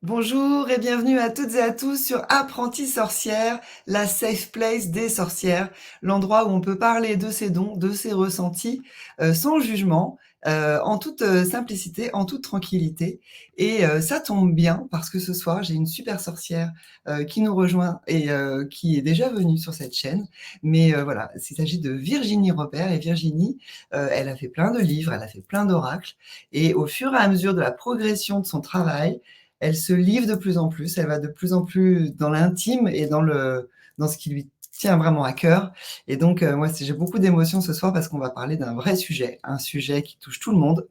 Bonjour et bienvenue à toutes et à tous sur Apprentie sorcière, la safe place des sorcières, l'endroit où on peut parler de ses dons, de ses ressentis, sans jugement, en toute simplicité, en toute tranquillité. Et ça tombe bien parce que ce soir, j'ai une super sorcière qui nous rejoint et qui est déjà venue sur cette chaîne. Mais voilà, il s'agit de Virginie Robert. Et Virginie, elle a fait plein de livres, elle a fait plein d'oracles. Et au fur et à mesure de la progression de son travail, elle se livre de plus en plus, elle va de plus en plus dans l'intime et dans ce qui lui tient vraiment à cœur. Et donc, moi, j'ai beaucoup d'émotions ce soir parce qu'on va parler d'un vrai sujet, un sujet qui touche tout le monde,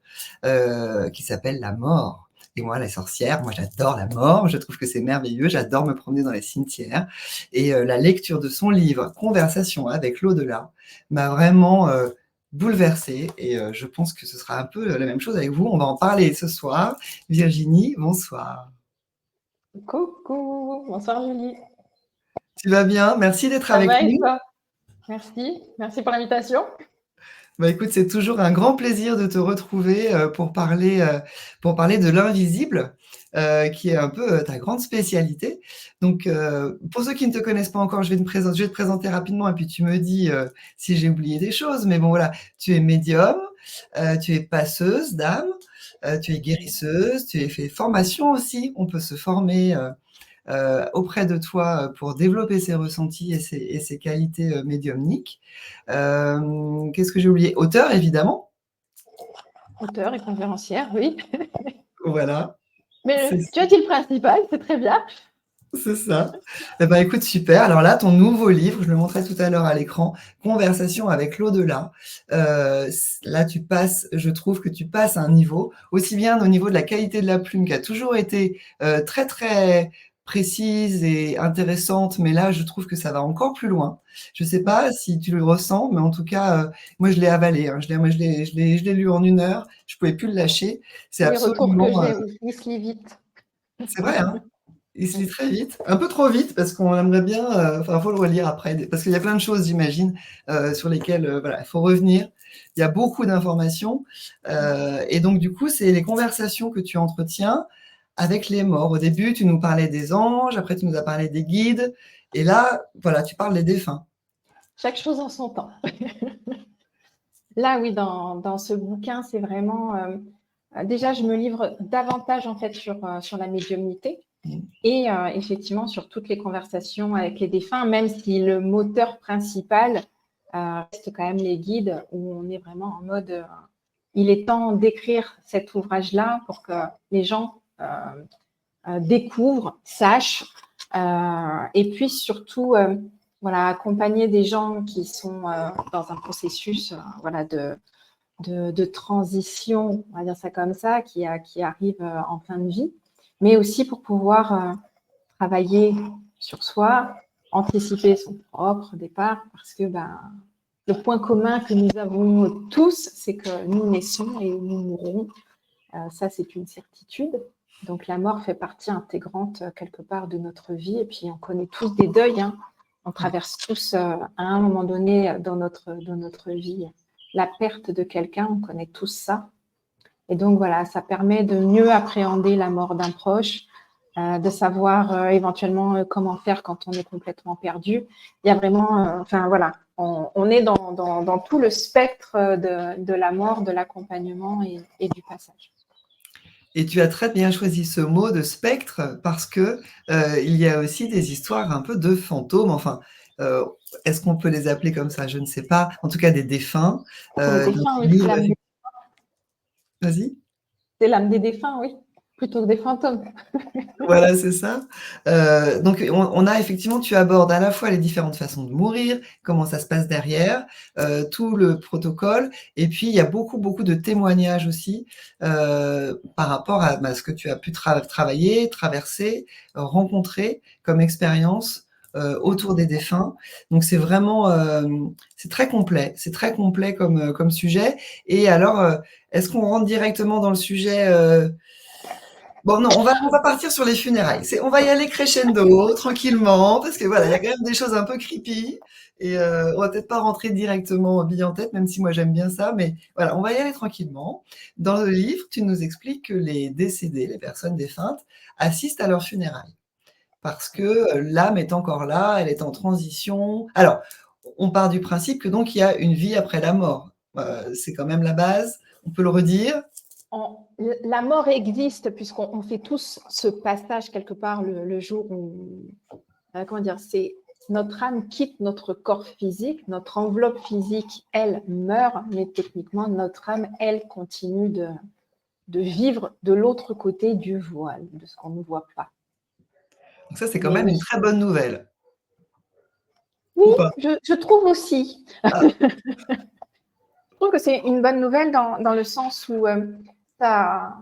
qui s'appelle la mort. Et moi, la sorcière, moi, j'adore la mort, je trouve que c'est merveilleux, j'adore me promener dans les cimetières. Et la lecture de son livre, Conversation avec l'au-delà, m'a vraiment bouleversée. Et je pense que ce sera un peu la même chose avec vous. On va en parler ce soir. Virginie, bonsoir. Coucou, bonsoir Julie. Tu vas bien? Merci d'être Ça avec va et nous. toi? Merci pour l'invitation. Bah, écoute, c'est toujours un grand plaisir de te retrouver pour parler de l'invisible, qui est un peu ta grande spécialité. Donc, pour ceux qui ne te connaissent pas encore, je vais te présenter rapidement et puis tu me dis si j'ai oublié des choses. Mais bon, voilà, tu es médium, tu es passeuse d'âme, tu es guérisseuse, tu es fait formation aussi. On peut se former auprès de toi pour développer ses ressentis et ses qualités médiumniques. Qu'est-ce que j'ai oublié? Auteur, évidemment. Auteur et conférencière, oui. Voilà, c'est Mais tu as dit le principal, c'est très bien. c'est ça. Eh ben, écoute, super. Alors là, ton nouveau livre, je le montrais tout à l'heure à l'écran, Conversation avec l'au-delà. Là, je trouve que tu passes à un niveau, aussi bien au niveau de la qualité de la plume, qui a toujours été très, très précise et intéressante, mais là, je trouve que ça va encore plus loin. Je sais pas si tu le ressens, mais en tout cas, moi, je l'ai avalé, hein. Je l'ai lu en 1 heure. Je pouvais plus le lâcher. C'est Les retours que absolument, j'ai, il se lit vite. c'est vrai, hein. Il se lit très vite, un peu trop vite parce qu'on aimerait bien, enfin, faut le relire après, parce qu'il y a plein de choses, j'imagine, sur lesquelles, voilà, il faut revenir. Il y a beaucoup d'informations, et donc du coup, c'est les conversations que tu entretiens avec les morts. Au début, tu nous parlais des anges, après tu nous as parlé des guides, et là, voilà, tu parles des défunts. Chaque chose en son temps. Là, oui, dans ce bouquin, c'est vraiment. Déjà, je me livre davantage en fait sur la médiumnité et effectivement sur toutes les conversations avec les défunts, même si le moteur principal reste quand même les guides, où on est vraiment en mode il est temps d'écrire cet ouvrage-là pour que les gens découvrent, sachent, et puis surtout voilà, accompagner des gens qui sont dans un processus voilà, de transition, on va dire ça comme ça, qui arrive en fin de vie, mais aussi pour pouvoir travailler sur soi, anticiper son propre départ, parce que le point commun que nous avons tous, c'est que nous naissons et nous mourrons. Ça, c'est une certitude. Donc la mort fait partie intégrante quelque part de notre vie. Et puis on connaît tous des deuils, hein. On traverse tous à un moment donné dans notre vie la perte de quelqu'un, on connaît tous ça. Et donc voilà, ça permet de mieux appréhender la mort d'un proche, de savoir éventuellement comment faire quand on est complètement perdu. Il y a vraiment, enfin voilà, on est dans tout le spectre de la mort, de l'accompagnement et du passage. Et tu as très bien choisi ce mot de spectre parce que il y a aussi des histoires un peu de fantômes. Enfin, euh, est-ce qu'on peut les appeler comme ça? Je ne sais pas. En tout cas, des défunts. Les Dans défunts, ton oui, livre, vas-y. c'est l'âme des défunts, oui, plutôt que des fantômes. Voilà, c'est ça. Donc, on a effectivement, tu abordes à la fois les différentes façons de mourir, comment ça se passe derrière, tout le protocole, et puis il y a beaucoup, beaucoup de témoignages aussi par rapport à ce que tu as pu travailler, traverser, rencontrer comme expérience autour des défunts. Donc, c'est vraiment, c'est très complet comme sujet. Et alors, est-ce qu'on rentre directement dans le sujet Bon, non, on va partir sur les funérailles. On va y aller crescendo, tranquillement, parce que voilà, il y a quand même des choses un peu creepy. Et on va peut-être pas rentrer directement bille en tête, même si moi j'aime bien ça, mais voilà, on va y aller tranquillement. Dans le livre, tu nous expliques que les décédés, les personnes défuntes, assistent à leurs funérailles. Parce que l'âme est encore là, elle est en transition. Alors, on part du principe que donc il y a une vie après la mort. C'est quand même la base. On peut le redire. La mort existe puisqu'on fait tous ce passage quelque part le jour où, comment dire, c'est notre âme quitte notre corps physique, notre enveloppe physique, elle meurt, mais techniquement, notre âme, elle continue de vivre de l'autre côté du voile, de ce qu'on ne voit pas. Donc ça, c'est quand Mais même oui, une très bonne nouvelle. oui, Ou pas? je trouve aussi. Ah, Je trouve que c'est une bonne nouvelle dans le sens où ça,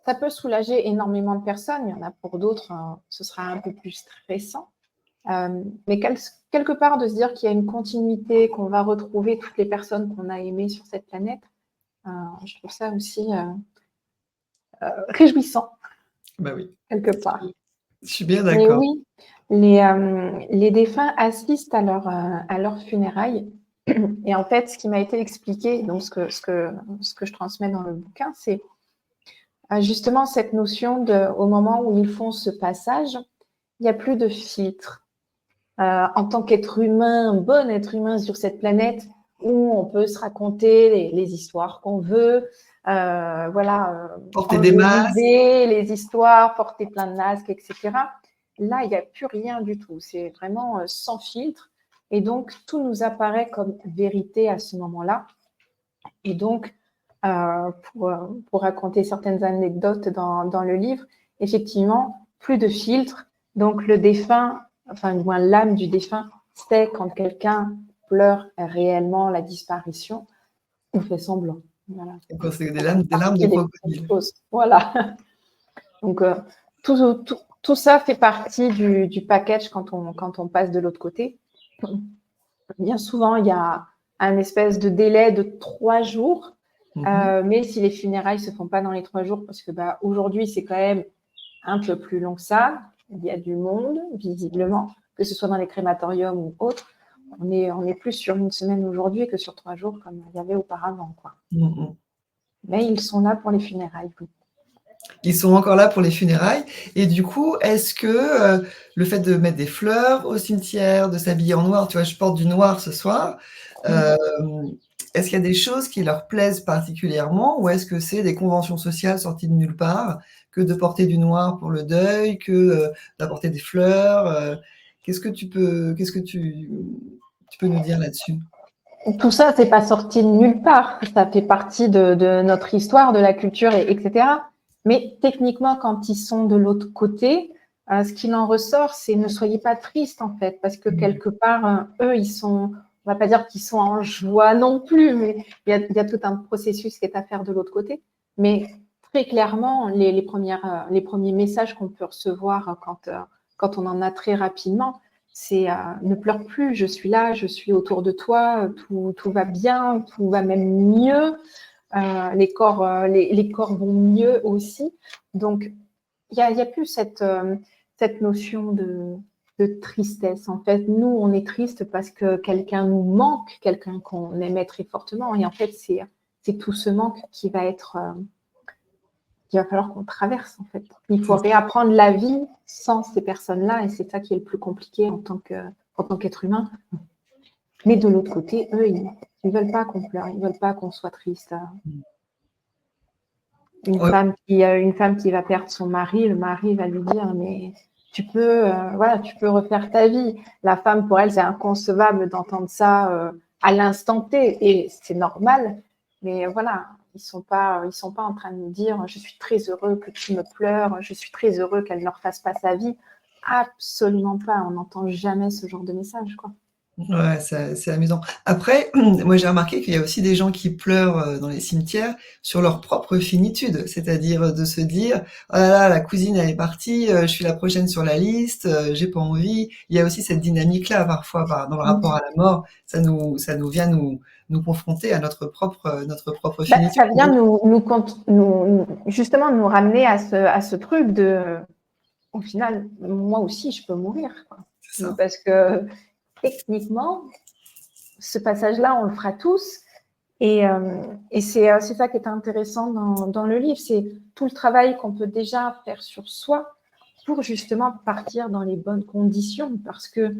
ça peut soulager énormément de personnes. Il y en a pour d'autres, ce sera un peu plus stressant. Mais quelque part, de se dire qu'il y a une continuité, qu'on va retrouver toutes les personnes qu'on a aimées sur cette planète, je trouve ça aussi réjouissant, bah oui, quelque part. je suis bien Mais d'accord. oui, les défunts assistent à leur funérailles. Et en fait, ce qui m'a été expliqué, donc ce que je transmets dans le bouquin, c'est justement cette notion au moment où ils font ce passage, il n'y a plus de filtre. En tant qu'être humain, un bon être humain sur cette planète, où on peut se raconter les histoires qu'on veut, Porter des masques. angeliser les histoires, porter plein de masques, etc. Là, il n'y a plus rien du tout. C'est vraiment sans filtre. Et donc, tout nous apparaît comme vérité à ce moment-là. Et donc, pour raconter certaines anecdotes dans le livre, effectivement, plus de filtre. Donc, le défunt, enfin, du moins l'âme du défunt, sait quand quelqu'un pleure réellement la disparition ou fait semblant. Voilà. Donc, c'est Ça fait des larmes de partie des petites crocodile. choses. Voilà. Donc, tout ça fait partie du package quand on passe de l'autre côté. Bien souvent, il y a un espèce de délai de 3 jours. Mais si les funérailles se font pas dans les 3 jours, parce que aujourd'hui, c'est quand même un peu plus long que ça, il y a du monde, visiblement, que ce soit dans les crématoriums ou autres. On est plus sur une semaine aujourd'hui que sur 3 jours comme il y avait auparavant, quoi. Mais ils sont là pour les funérailles. Oui. Ils sont encore là pour les funérailles. Et du coup, est-ce que le fait de mettre des fleurs au cimetière, de s'habiller en noir, tu vois, je porte du noir ce soir, est-ce qu'il y a des choses qui leur plaisent particulièrement ou est-ce que c'est des conventions sociales sorties de nulle part que de porter du noir pour le deuil, que d'apporter des fleurs qu'est-ce que tu peux nous dire là-dessus? Tout ça, c'est pas sorti de nulle part. Ça fait partie de notre histoire, de la culture, etc. Mais techniquement, quand ils sont de l'autre côté, ce qu'il en ressort, c'est ne soyez pas tristes en fait, parce que quelque part, eux, ils sont, on va pas dire qu'ils sont en joie non plus, mais il y a tout un processus qui est à faire de l'autre côté. Mais très clairement, les premiers messages qu'on peut recevoir quand on en a très rapidement, c'est ne pleure plus, je suis là, je suis autour de toi, tout va bien, tout va même mieux. Les corps vont mieux aussi. Donc, il y a plus cette notion de tristesse. En fait, nous, on est triste parce que quelqu'un nous manque, quelqu'un qu'on aimait très fortement. Et en fait, c'est tout ce manque qui va qu'il va falloir qu'on traverse, en fait. Il faut réapprendre la vie sans ces personnes-là. Et c'est ça qui est le plus compliqué en tant qu'être humain. Mais de l'autre côté, eux, ils ne veulent pas qu'on pleure, ils ne veulent pas qu'on soit triste. Une femme qui va perdre son mari, le mari va lui dire mais tu peux refaire ta vie. La femme, pour elle, c'est inconcevable d'entendre ça à l'instant T et c'est normal. Mais voilà, ils sont pas en train de nous dire je suis très heureux que tu me pleures, je suis très heureux qu'elle ne refasse pas sa vie. Absolument pas. On n'entend jamais ce genre de message, quoi. Ouais, c'est amusant. Après, moi j'ai remarqué qu'il y a aussi des gens qui pleurent dans les cimetières sur leur propre finitude, c'est-à-dire de se dire oh là là, la cousine elle est partie, je suis la prochaine sur la liste, j'ai pas envie. Il y a aussi cette dynamique-là parfois dans le rapport à la mort, ça nous vient nous confronter à notre propre Bah, finitude. ça vient justement nous ramener à ce truc de, au final, moi aussi, je peux mourir, quoi. C'est ça. Parce que techniquement, ce passage-là, on le fera tous. Et c'est ça qui est intéressant dans le livre, c'est tout le travail qu'on peut déjà faire sur soi pour justement partir dans les bonnes conditions. Parce que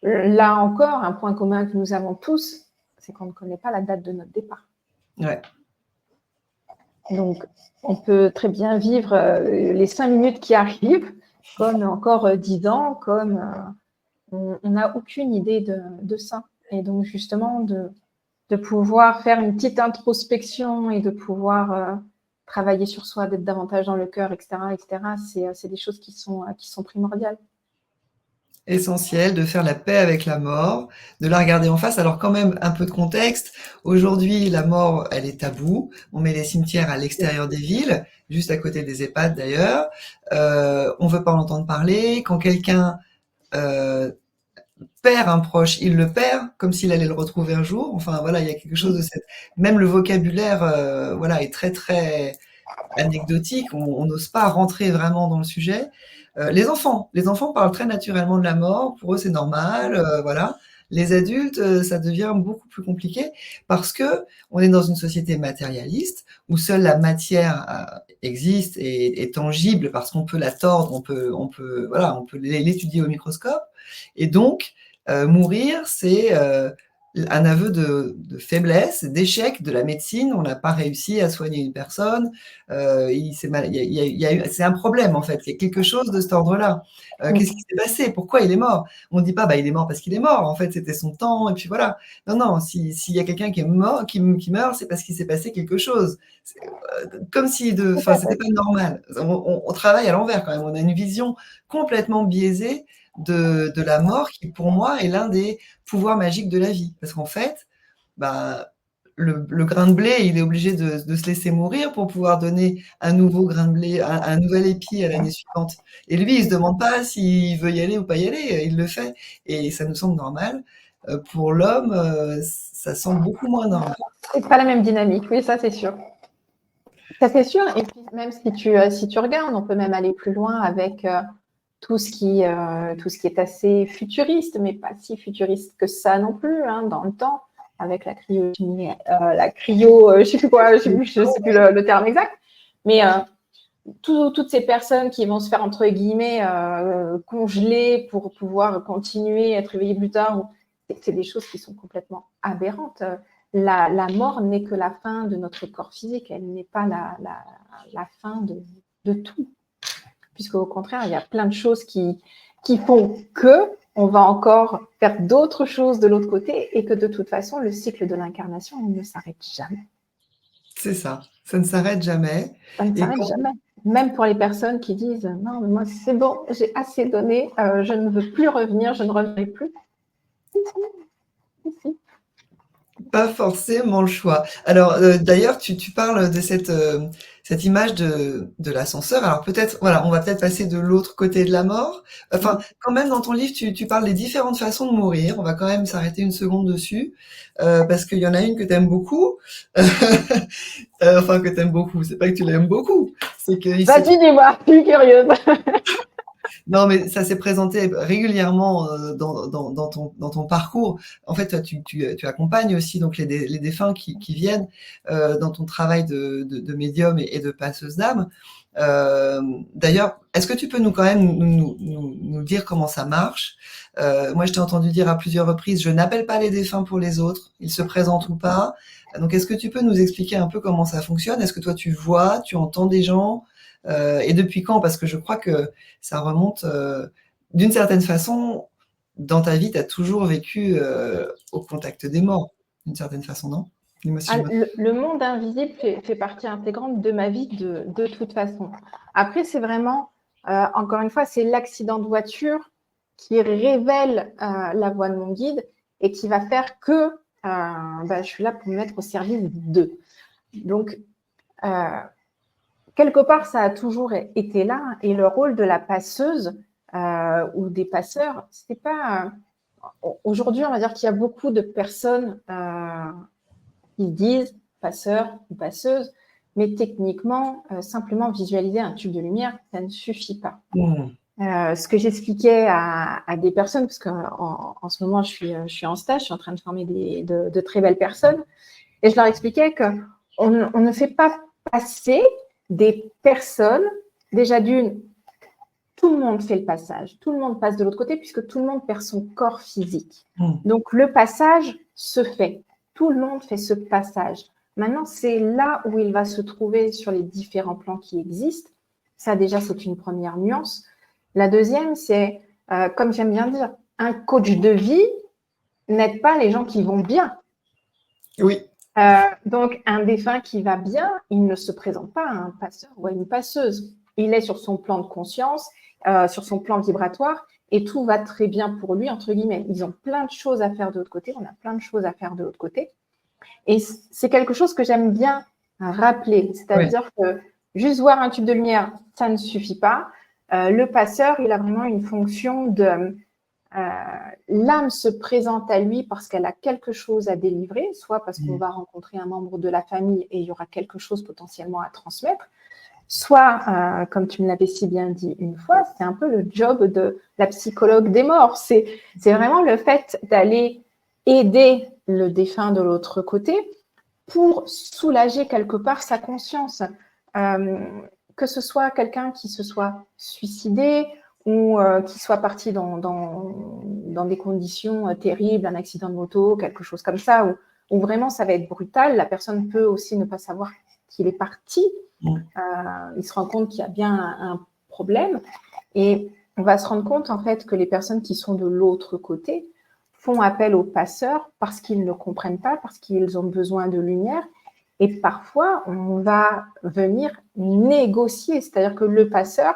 là encore, un point commun que nous avons tous, c'est qu'on ne connaît pas la date de notre départ. Ouais. Donc, on peut très bien vivre les 5 minutes qui arrivent, comme encore 10 ans, comme on n'a aucune idée de ça. Et donc, justement, de pouvoir faire une petite introspection et de pouvoir travailler sur soi, d'être davantage dans le cœur, etc., c'est des choses qui sont primordiales. Essentiel de faire la paix avec la mort, de la regarder en face. Alors quand même un peu de contexte. Aujourd'hui, la mort, elle est taboue. On met les cimetières à l'extérieur des villes, juste à côté des EHPAD d'ailleurs. On veut pas en entendre parler. Quand quelqu'un perd un proche, il le perd comme s'il allait le retrouver un jour. Enfin voilà, il y a quelque chose de cette. Même le vocabulaire, voilà, est très très anecdotique. On n'ose pas rentrer vraiment dans le sujet. Les enfants parlent très naturellement de la mort. Pour eux, c'est normal. Voilà. Les adultes, ça devient beaucoup plus compliqué parce que on est dans une société matérialiste où seule la matière existe et est tangible parce qu'on peut la tordre, voilà, on peut l'étudier au microscope. Et donc, mourir, c'est un aveu de faiblesse, d'échec de la médecine. On n'a pas réussi à soigner une personne. C'est un problème en fait. Il y a quelque chose de cet ordre-là. Qu'est-ce qui s'est passé? Pourquoi il est mort? On ne dit pas, bah, il est mort parce qu'il est mort. En fait, c'était son temps et puis voilà. Non, non. S'il y a quelqu'un qui est mort, qui meurt, c'est parce qu'il s'est passé quelque chose. Comme si enfin, c'était pas normal. On travaille à l'envers quand même. On a une vision complètement biaisée de la mort qui, pour moi, est l'un des pouvoirs magiques de la vie. Parce qu'en fait, bah, le grain de blé, il est obligé de se laisser mourir pour pouvoir donner un nouveau grain de blé, un nouvel épi à l'année suivante. Et lui, il se demande pas s'il veut y aller ou pas y aller, il le fait. Et ça nous semble normal. Pour l'homme, ça semble beaucoup moins normal. C'est pas la même dynamique, oui, ça c'est sûr. Ça c'est sûr. Et puis même si tu regardes, on peut même aller plus loin avec tout ce qui est assez futuriste, mais pas si futuriste que ça non plus, hein, dans le temps, avec la cryogénie, je sais plus quoi, je sais plus le terme exact, mais toutes ces personnes qui vont se faire entre guillemets congeler pour pouvoir continuer à être réveillées plus tard, c'est des choses qui sont complètement aberrantes. La mort n'est que la fin de notre corps physique, elle n'est pas la fin de tout. Puisqu'au contraire, il y a plein de choses qui font que on va encore faire d'autres choses de l'autre côté et que de toute façon, le cycle de l'incarnation ne s'arrête jamais. C'est ça ne s'arrête jamais. Ça ne s'arrête jamais. Même pour les personnes qui disent « Non, mais moi, c'est bon, j'ai assez donné, je ne veux plus revenir, je ne reviendrai plus. » Pas forcément le choix. Alors, d'ailleurs, tu parles de cette image de l'ascenseur. Alors peut-être, voilà, on va peut-être passer de l'autre côté de la mort. Enfin, quand même, dans ton livre, tu parles des différentes façons de mourir. On va quand même s'arrêter une seconde dessus, parce qu'il y en a une que tu aimes beaucoup. Enfin, que tu aimes beaucoup. C'est pas que tu l'aimes beaucoup. C'est que Vas-y, dis-moi, je suis curieuse. Non, mais ça s'est présenté régulièrement dans ton parcours. En fait, toi, tu accompagnes aussi donc les défunts qui viennent dans ton travail de médium et de passeuse d'âme. D'ailleurs, est-ce que tu peux quand même nous dire comment ça marche? Moi, je t'ai entendu dire à plusieurs reprises, je n'appelle pas les défunts pour les autres, ils se présentent ou pas. Donc, est-ce que tu peux nous expliquer un peu comment ça fonctionne? Est-ce que toi, tu vois, tu entends des gens? Et depuis quand? Parce que je crois que ça remonte d'une certaine façon, dans ta vie, tu as toujours vécu au contact des morts, d'une certaine façon, non? Le monde invisible fait partie intégrante de ma vie de toute façon. Après, c'est vraiment, encore une fois, c'est l'accident de voiture qui révèle la voie de mon guide et qui va faire que je suis là pour me mettre au service d'eux. Donc, quelque part, ça a toujours été là. Et le rôle de la passeuse ou des passeurs, c'est pas. Aujourd'hui, on va dire qu'il y a beaucoup de personnes qui se disent passeurs ou passeuses, mais techniquement, simplement visualiser un tube de lumière, ça ne suffit pas. Ce que j'expliquais à des personnes, parce qu'en ce moment, je suis en stage, je suis en train de former de très belles personnes, et je leur expliquais qu'on ne fait pas passer des personnes, déjà d'une, tout le monde fait le passage, tout le monde passe de l'autre côté, puisque tout le monde perd son corps physique. Donc, le passage se fait. Tout le monde fait ce passage. Maintenant, c'est là où il va se trouver sur les différents plans qui existent. Ça, déjà, c'est une première nuance. La deuxième, c'est, comme j'aime bien dire, un coach de vie n'aide pas les gens qui vont bien. Oui. Donc, un défunt qui va bien, il ne se présente pas à un passeur ou à une passeuse. Il est sur son plan de conscience, sur son plan vibratoire, et tout va très bien pour lui, entre guillemets. Ils ont plein de choses à faire de l'autre côté, on a plein de choses à faire de l'autre côté. Et c'est quelque chose que j'aime bien rappeler, c'est-à-dire que juste voir un tube de lumière, ça ne suffit pas. Le passeur, il a vraiment une fonction de... l'âme se présente à lui parce qu'elle a quelque chose à délivrer, soit parce qu'on va rencontrer un membre de la famille et il y aura quelque chose potentiellement à transmettre, soit, comme tu me l'avais si bien dit une fois, c'est un peu le job de la psychologue des morts. C'est vraiment le fait d'aller aider le défunt de l'autre côté pour soulager quelque part sa conscience. Que ce soit quelqu'un qui se soit suicidé ou qui soit parti dans des conditions terribles, un accident de moto, quelque chose comme ça, où vraiment ça va être brutal. La personne peut aussi ne pas savoir qu'il est parti. Il se rend compte qu'il y a bien un problème. Et on va se rendre compte, en fait, que les personnes qui sont de l'autre côté font appel aux passeurs parce qu'ils ne comprennent pas, parce qu'ils ont besoin de lumière. Et parfois, on va venir négocier. C'est-à-dire que le passeur,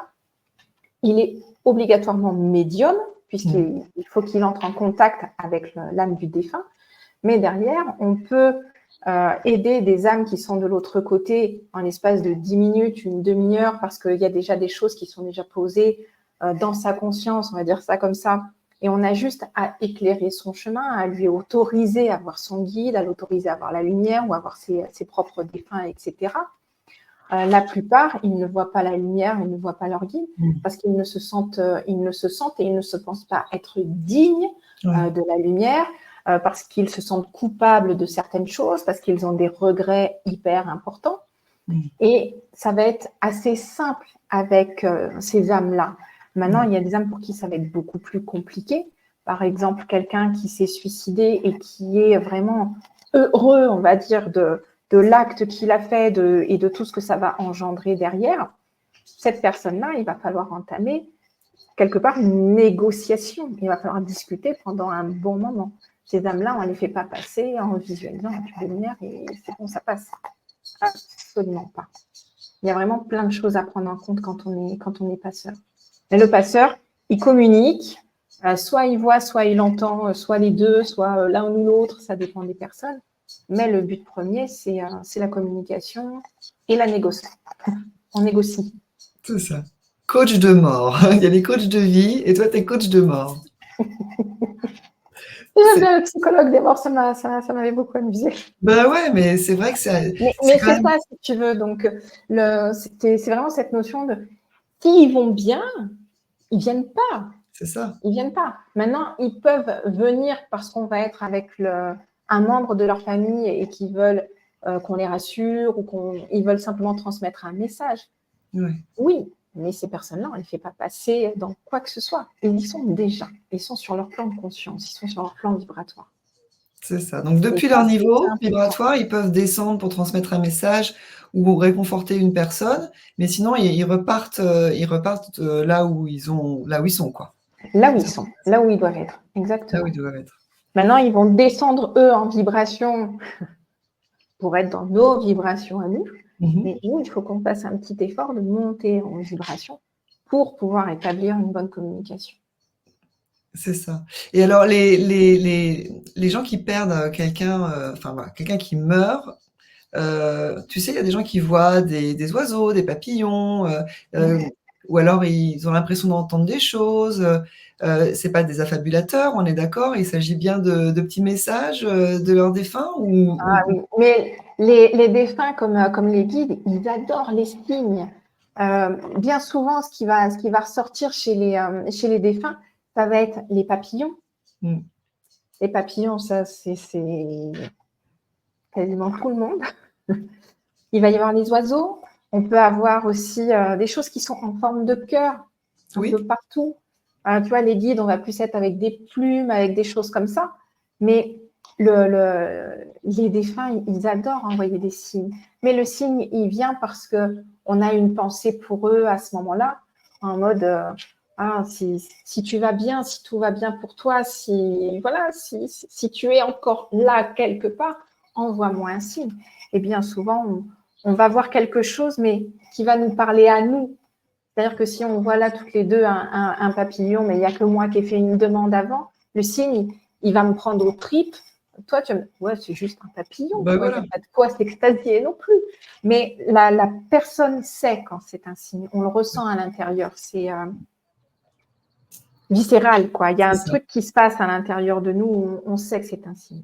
il est obligatoirement médium, puisqu'il faut qu'il entre en contact avec l'âme du défunt. Mais derrière, on peut aider des âmes qui sont de l'autre côté en l'espace de 10 minutes, une demi-heure, parce qu'il y a déjà des choses qui sont déjà posées dans sa conscience, on va dire ça comme ça. Et on a juste à éclairer son chemin, à lui autoriser à voir son guide, à l'autoriser à voir la lumière ou à voir ses propres défunts, etc. La plupart, ils ne voient pas la lumière, ils ne voient pas leur guide, parce qu'ils ne se sentent, et ils ne se pensent pas être dignes de la lumière, parce qu'ils se sentent coupables de certaines choses, parce qu'ils ont des regrets hyper importants. Et ça va être assez simple avec ces âmes-là. Maintenant, il y a des âmes pour qui ça va être beaucoup plus compliqué. Par exemple, quelqu'un qui s'est suicidé et qui est vraiment heureux, on va dire, de l'acte qu'il a fait et de tout ce que ça va engendrer derrière. Cette personne-là, il va falloir entamer quelque part une négociation. Il va falloir discuter pendant un bon moment. Ces âmes-là, on ne les fait pas passer en visualisant un tube de lumière et c'est bon, ça passe. Absolument pas. Il y a vraiment plein de choses à prendre en compte quand on est passeur. Et le passeur, il communique, soit il voit, soit il entend, soit les deux, soit l'un ou l'autre, ça dépend des personnes. Mais le but premier, c'est la communication et la négociation. On négocie. C'est ça. Coach de mort. Il y a les coachs de vie et toi, tu es coach de mort. J'aime bien le psychologue des morts, ça m'avait beaucoup amusé. Ben ouais, mais c'est vrai que c'est. Mais c'est ça, si tu veux. Donc, c'est vraiment cette notion de s'ils vont bien, ils viennent pas. C'est ça. Ils viennent pas. Maintenant, ils peuvent venir parce qu'on va être avec un membre de leur famille et qu'ils veulent qu'on les rassure ou qu'ils veulent simplement transmettre un message. Oui, mais ces personnes-là, on ne les fait pas passer dans quoi que ce soit. Ils y sont déjà. Ils sont sur leur plan de conscience. Ils sont sur leur plan vibratoire. C'est ça. Donc, depuis leur niveau vibratoire, ils peuvent descendre pour transmettre un message ou réconforter une personne, mais sinon, ils repartent là où ils sont, quoi. Là où ils sont, là où ils doivent être, exactement. Là où ils doivent être. Maintenant, ils vont descendre, eux, en vibration pour être dans nos vibrations à nous. Mais nous, il faut qu'on fasse un petit effort de monter en vibration pour pouvoir établir une bonne communication. C'est ça. Et alors, les gens qui perdent quelqu'un, quelqu'un qui meurt, tu sais, il y a des gens qui voient des oiseaux, des papillons. ou alors ils ont l'impression d'entendre des choses. C'est pas des affabulateurs, on est d'accord? Il s'agit bien de petits messages de leurs défunts Ah oui, mais les défunts comme les guides, ils adorent les signes. Bien souvent, ce qui va ressortir chez les défunts, ça va être les papillons. Mm. Les papillons, ça, c'est quasiment tout le monde. Il va y avoir les oiseaux. On peut avoir aussi des choses qui sont en forme de cœur, un Oui, peu partout. Tu vois, les guides, on va plus être avec des plumes, avec des choses comme ça. Mais les défunts, ils adorent envoyer des signes. Mais le signe, il vient parce qu'on a une pensée pour eux à ce moment-là, en mode si tu vas bien, si tout va bien pour toi, si tu es encore là quelque part, envoie-moi un signe. Et bien souvent, on va voir quelque chose, mais qui va nous parler à nous. C'est-à-dire que si on voit là toutes les deux un papillon, mais il n'y a que moi qui ai fait une demande avant, le signe, il va me prendre aux tripes. Toi, tu vas me dire, ouais, c'est juste un papillon, bah quoi. Il n'y a voilà, pas de quoi s'extasier non plus. Mais la personne sait quand c'est un signe. On le ressent à l'intérieur. C'est viscéral, quoi. Il y a c'est un ça. truc qui se passe à l'intérieur de nous. On sait que c'est un signe.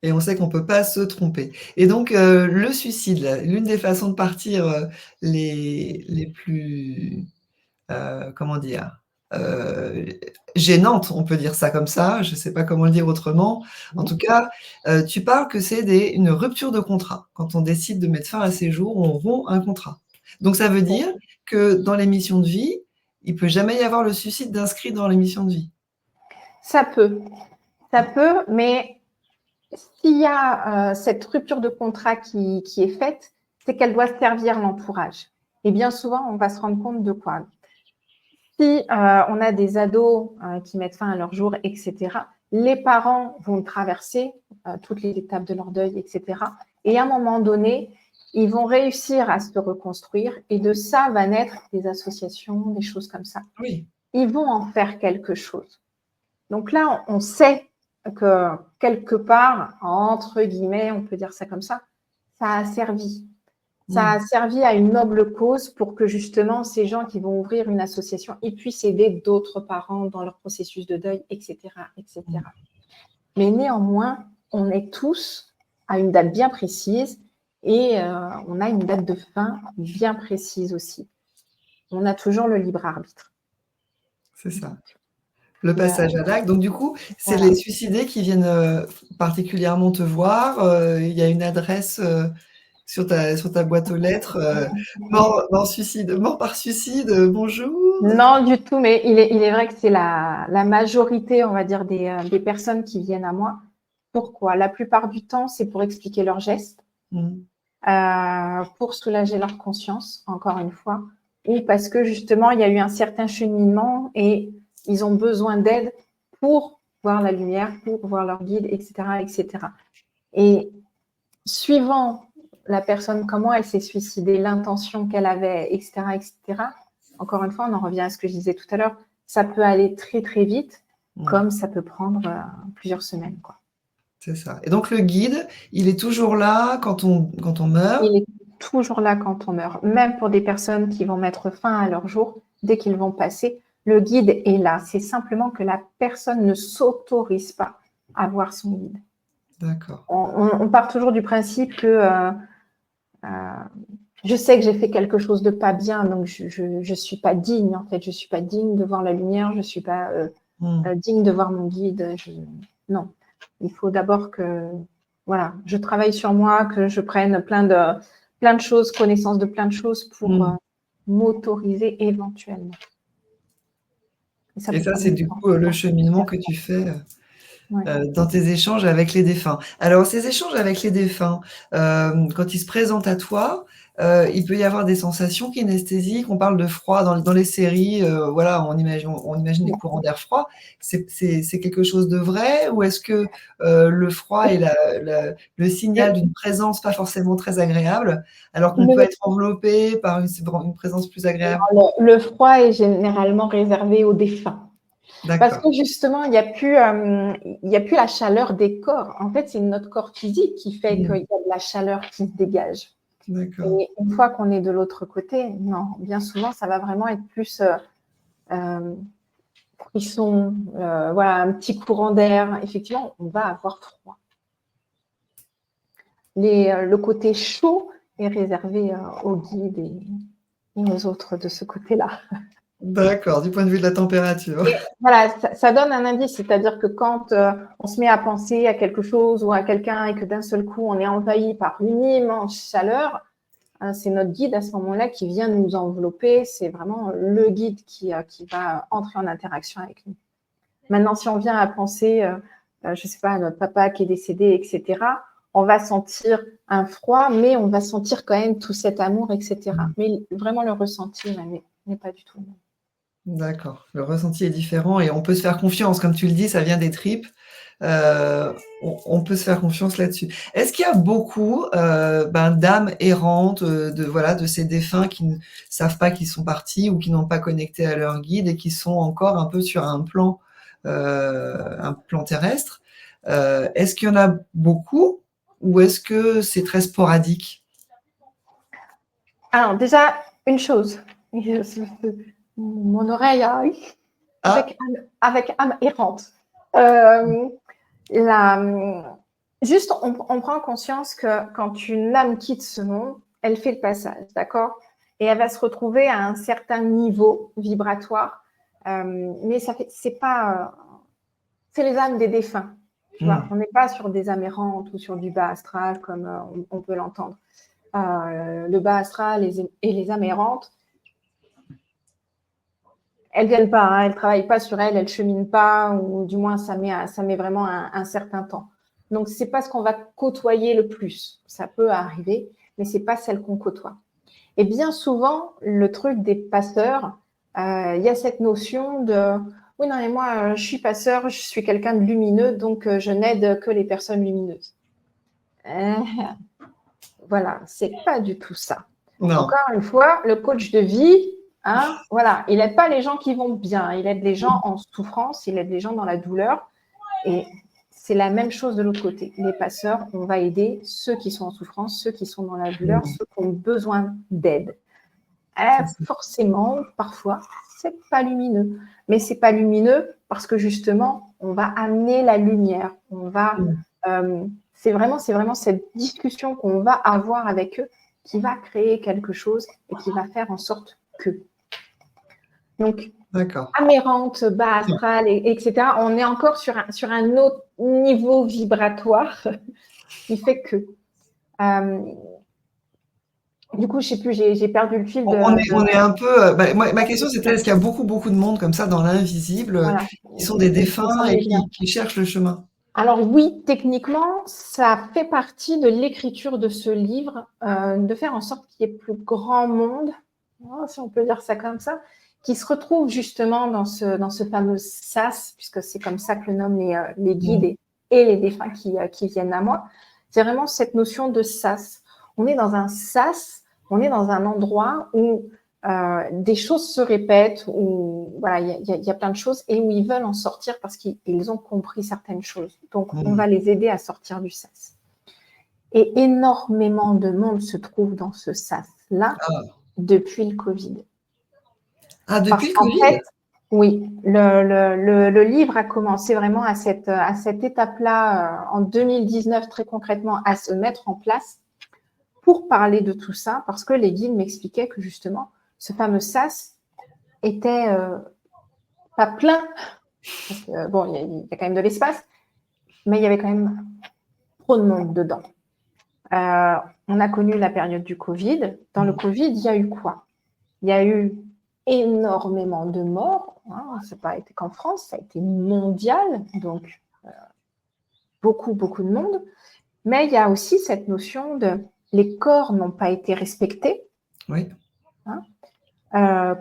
Et on sait qu'on peut pas se tromper. Et donc, le suicide, l'une des façons de partir les plus, comment dire, euh, gênantes, on peut dire ça comme ça, je ne sais pas comment le dire autrement. En tout cas, tu parles que c'est une rupture de contrat. Quand on décide de mettre fin à ses jours, on rompt un contrat. Donc, ça veut dire que dans les missions de vie, il peut jamais y avoir le suicide d'inscrit dans les missions de vie. Ça peut, mais s'il y a cette rupture de contrat qui est faite, c'est qu'elle doit servir l'entourage. Et bien souvent, on va se rendre compte de quoi? Si on a des ados qui mettent fin à leur jour, etc., les parents vont traverser toutes les étapes de leur deuil, etc. Et à un moment donné, ils vont réussir à se reconstruire et de ça va naître des associations, des choses comme ça. Oui. Ils vont en faire quelque chose. Donc là, on sait que quelque part, entre guillemets, on peut dire ça comme ça a servi. Ça a servi à une noble cause pour que justement ces gens qui vont ouvrir une association ils puissent aider d'autres parents dans leur processus de deuil, etc., etc. Mais néanmoins, on est tous à une date bien précise et on a une date de fin bien précise aussi. On a toujours le libre arbitre. C'est ça. Le passage à l'acte. Donc, du coup, c'est Voilà. les suicidés qui viennent particulièrement te voir. Il y a une adresse sur ta boîte aux lettres. Mort par suicide, bonjour. Non, du tout, mais il est vrai que c'est la majorité, on va dire, des personnes qui viennent à moi. Pourquoi? La plupart du temps, c'est pour expliquer leurs gestes, Mm. pour soulager leur conscience, encore une fois, ou parce que justement, il y a eu un certain cheminement et ils ont besoin d'aide pour voir la lumière, pour voir leur guide, etc., etc. Et suivant la personne, comment elle s'est suicidée, l'intention qu'elle avait, etc., etc., encore une fois, on en revient à ce que je disais tout à l'heure, ça peut aller très, très vite, comme ça peut prendre plusieurs semaines, quoi. C'est ça. Et donc, le guide, il est toujours là quand on meurt. Il est toujours là quand on meurt, même pour des personnes qui vont mettre fin à leur jour, dès qu'ils vont passer, le guide est là. C'est simplement que la personne ne s'autorise pas à voir son guide. D'accord. On part toujours du principe que je sais que j'ai fait quelque chose de pas bien, donc je suis pas digne, en fait. Je suis pas digne de voir la lumière, je suis pas digne de voir mon guide. Non, il faut d'abord que, voilà, je travaille sur moi, que je prenne plein de choses, connaissance de plein de choses pour m'autoriser éventuellement. Et peut ça, prendre c'est du du temps. coup le cheminement que tu fais Ouais. dans tes échanges avec les défunts. Alors, ces échanges avec les défunts, quand ils se présentent à toi, il peut y avoir des sensations kinesthésiques. On parle de froid dans les séries, voilà, on imagine des courants d'air froid. C'est quelque chose de vrai ou est-ce que le froid est le signal d'une présence pas forcément très agréable, alors qu'on peut Le, être enveloppé par une présence plus agréable? le froid est généralement réservé aux défunts. Parce D'accord. que justement, il y a plus la chaleur des corps. En fait, c'est notre corps physique qui fait qu'il y a de la chaleur qui se dégage. D'accord. Et une fois qu'on est de l'autre côté, non, bien souvent, ça va vraiment être plus frisson, voilà, un petit courant d'air. Effectivement, on va avoir froid. Le côté chaud est réservé aux guides et aux autres de ce côté-là. D'accord, du point de vue de la température. Et voilà, ça donne un indice, c'est-à-dire que quand on se met à penser à quelque chose ou à quelqu'un et que d'un seul coup on est envahi par une immense chaleur, c'est notre guide à ce moment-là qui vient nous envelopper, c'est vraiment le guide qui va entrer en interaction avec nous. Maintenant, si on vient à penser, je ne sais pas, à notre papa qui est décédé, etc., on va sentir un froid, mais on va sentir quand même tout cet amour, etc. Mais vraiment, le ressenti n'est pas du tout le même. D'accord, le ressenti est différent et on peut se faire confiance. Comme tu le dis, ça vient des tripes. On peut se faire confiance là-dessus. Est-ce qu'il y a beaucoup d'âmes errantes, de ces défunts qui ne savent pas qu'ils sont partis ou qui n'ont pas connecté à leur guide et qui sont encore un peu sur un plan terrestre? Est-ce qu'il y en a beaucoup ou est-ce que c'est très sporadique? Alors, déjà, une chose. Mon oreille Ah, avec âme errante. Juste, on prend conscience que quand une âme quitte ce monde, elle fait le passage, d'accord? Et elle va se retrouver à un certain niveau vibratoire. Mais c'est pas. C'est les âmes des défunts. Tu vois, on n'est pas sur des âmes errantes ou sur du bas astral comme on peut l'entendre. Le bas astral et les âmes errantes, elles viennent pas, hein, elles travaillent pas sur elles, elles cheminent pas, ou du moins ça met vraiment un certain temps. Donc c'est pas ce qu'on va côtoyer le plus. Ça peut arriver, mais c'est pas celle qu'on côtoie. Et bien souvent, le truc des passeurs, il y a cette notion de oui, non, mais moi, je suis passeur, je suis quelqu'un de lumineux, donc je n'aide que les personnes lumineuses. Voilà, c'est pas du tout ça. non. Encore une fois, le coach de vie, hein, voilà, il n'aide pas les gens qui vont bien, il aide les gens en souffrance, il aide les gens dans la douleur. Et c'est la même chose de l'autre côté. Les passeurs, on va aider ceux qui sont en souffrance, ceux qui sont dans la douleur, ceux qui ont besoin d'aide. Forcément, parfois, c'est pas lumineux. Mais c'est pas lumineux parce que justement, on va amener la lumière. C'est vraiment cette discussion qu'on va avoir avec eux qui va créer quelque chose et qui va faire en sorte que. Donc, amérante, bas astral, etc. On est encore sur un autre niveau vibratoire qui fait que. Du coup, je sais plus, j'ai perdu le fil de. On est un peu. Ma question, c'était est-ce qu'il y a beaucoup de monde comme ça dans l'invisible qui sont des défunts et qui cherchent le chemin? Alors oui, techniquement, ça fait partie de l'écriture de ce livre, de faire en sorte qu'il y ait plus grand monde, si on peut dire ça comme ça, qui se retrouve justement dans ce fameux sas, puisque c'est comme ça que le nomment les guides et les défunts qui viennent à moi. C'est vraiment cette notion de sas. On est dans un sas, on est dans un endroit où des choses se répètent, où voilà, il y a plein de choses et où ils veulent en sortir parce qu'ils ont compris certaines choses. Donc, on va les aider à sortir du sas. Et énormément de monde se trouve dans ce sas-là depuis le Covid. Ah, depuis le Covid? Fait, oui, le livre a commencé vraiment à cette étape-là en 2019, très concrètement, à se mettre en place pour parler de tout ça, parce que les guides m'expliquaient que justement, ce fameux sas était pas plein, parce que bon, il y a quand même de l'espace, mais il y avait quand même trop de monde dedans. On a connu la période du Covid. Dans le Covid, il y a eu quoi? Il y a eu énormément de morts. Hein. Ça n'a pas été qu'en France, ça a été mondial, donc beaucoup, beaucoup de monde. Mais il y a aussi cette notion de les corps n'ont pas été respectés. Oui. Hein.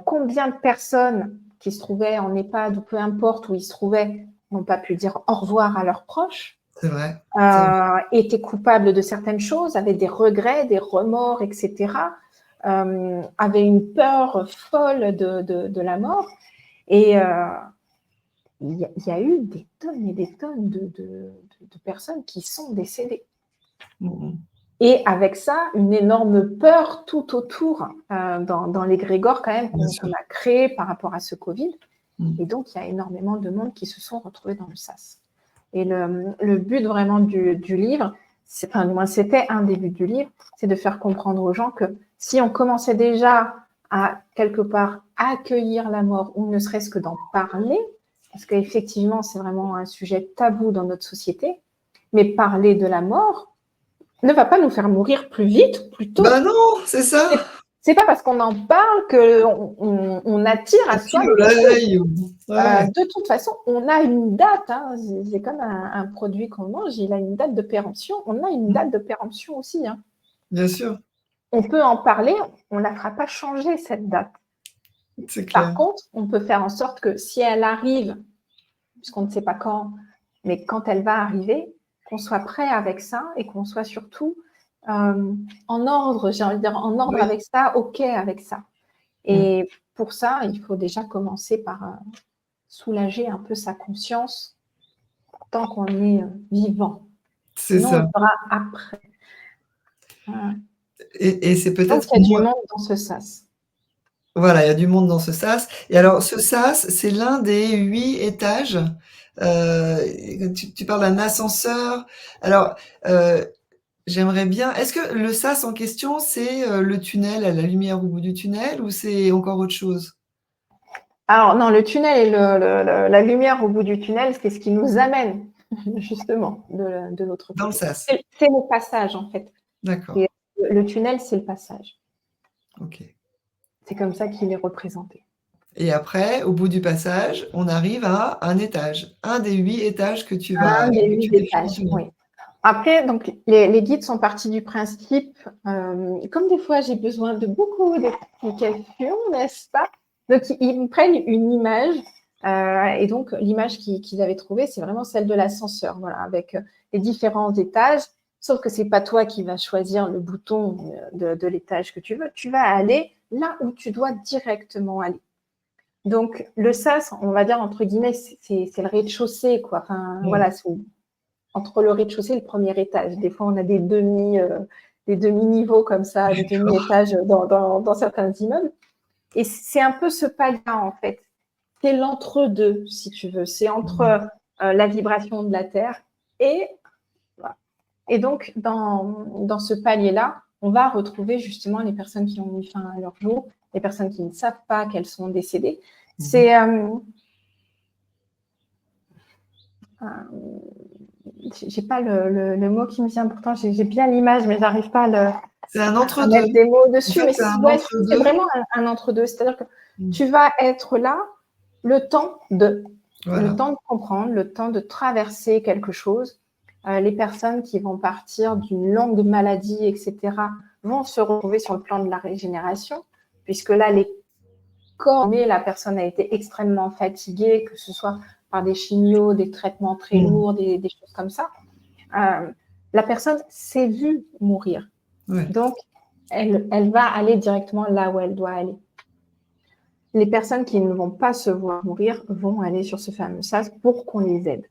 Combien de personnes qui se trouvaient en EHPAD ou peu importe où ils se trouvaient n'ont pas pu dire au revoir à leurs proches. C'est vrai. Étaient coupables de certaines choses, avaient des regrets, des remords, etc. Avaient une peur folle de la mort. Et il y a eu des tonnes et des tonnes de personnes qui sont décédées. Et avec ça, une énorme peur tout autour dans l'égrégore quand même Bien sûr. qu'on a créé par rapport à ce Covid. Mm. Et donc, il y a énormément de monde qui se sont retrouvés dans le sas. Et le but vraiment du livre, enfin, du moins, c'était un des buts du livre, c'est de faire comprendre aux gens que si on commençait déjà à quelque part accueillir la mort, ou ne serait-ce que d'en parler, parce qu'effectivement, c'est vraiment un sujet tabou dans notre société, mais parler de la mort ne va pas nous faire mourir plus vite, plus tôt. Ben non, c'est ça. C'est pas parce qu'on en parle qu'on attire à Ça soi file au des choses. l'œil. Ouais, De toute façon, on a une date. Hein. C'est comme un produit qu'on mange, il a une date de péremption. On a une date de péremption aussi. Hein. bien sûr, On peut en parler, on ne la fera pas changer, cette date. c'est Par clair. contre, on peut faire en sorte que si elle arrive, puisqu'on ne sait pas quand, mais quand elle va arriver, qu'on soit prêt avec ça et qu'on soit surtout en ordre, j'ai envie de dire, en ordre Oui. avec ça, OK avec ça. Et pour ça, il faut déjà commencer par soulager un peu sa conscience tant qu'on est vivant. C'est Sinon, on ça. le fera après. Voilà. Et c'est Donc, peut-être il y a du moins. monde dans ce sas. Voilà, il y a du monde dans ce sas. Et alors, ce sas, c'est l'un des 8 étages. Tu parles d'un ascenseur. Alors, j'aimerais bien. Est-ce que le sas en question, c'est le tunnel, la lumière au bout du tunnel, ou c'est encore autre chose? Alors, non, le tunnel et la lumière au bout du tunnel, c'est ce qui nous amène justement de l'autre Dans le côté. sas. C'est le passage, en fait. D'accord. Et le tunnel, c'est le passage. Ok. C'est comme ça qu'il est représenté. Et après, au bout du passage, on arrive à un étage, un des 8 étages que Un des que 8 tu décris dans étages, ton livre. oui. Après, donc, les guides sont partis du principe, comme des fois j'ai besoin de beaucoup d'explications, n'est-ce pas? Donc, ils prennent une image, et donc l'image qu'ils avaient trouvée, c'est vraiment celle de l'ascenseur, voilà, avec les différents étages. Sauf que c'est pas toi qui vas choisir le bouton de l'étage que tu veux. Tu vas aller là où tu dois directement aller. Donc, le sas, on va dire entre guillemets, c'est le rez-de-chaussée, quoi. Enfin, voilà, c'est entre le rez-de-chaussée et le premier étage. Des fois, on a des demi-niveaux comme ça, des D'accord. demi-étages dans certains immeubles. Et c'est un peu ce pas-là, en fait. C'est l'entre-deux, si tu veux. C'est entre la vibration de la Terre et... Voilà. Et donc, dans ce palier-là, on va retrouver justement les personnes qui ont mis fin à leur jour, les personnes qui ne savent pas qu'elles sont décédées. C'est... j'ai pas le mot qui me vient, pourtant j'ai bien l'image, mais j'arrive pas C'est un à entre-deux. mettre des mots En dessus. fait, Mais c'est un ouais, c'est entre-deux. vraiment un entre-deux. C'est-à-dire que Mmh. tu vas être là le temps le Voilà. temps de comprendre, le temps de traverser quelque chose. Les personnes qui vont partir d'une longue maladie, etc., vont se retrouver sur le plan de la régénération, puisque là, les corps, mais la personne a été extrêmement fatiguée, que ce soit par des chimios, des traitements très lourds, des choses comme ça. La personne s'est vue mourir. Ouais. Donc, elle va aller directement là où elle doit aller. Les personnes qui ne vont pas se voir mourir vont aller sur ce fameux sas pour qu'on les aide.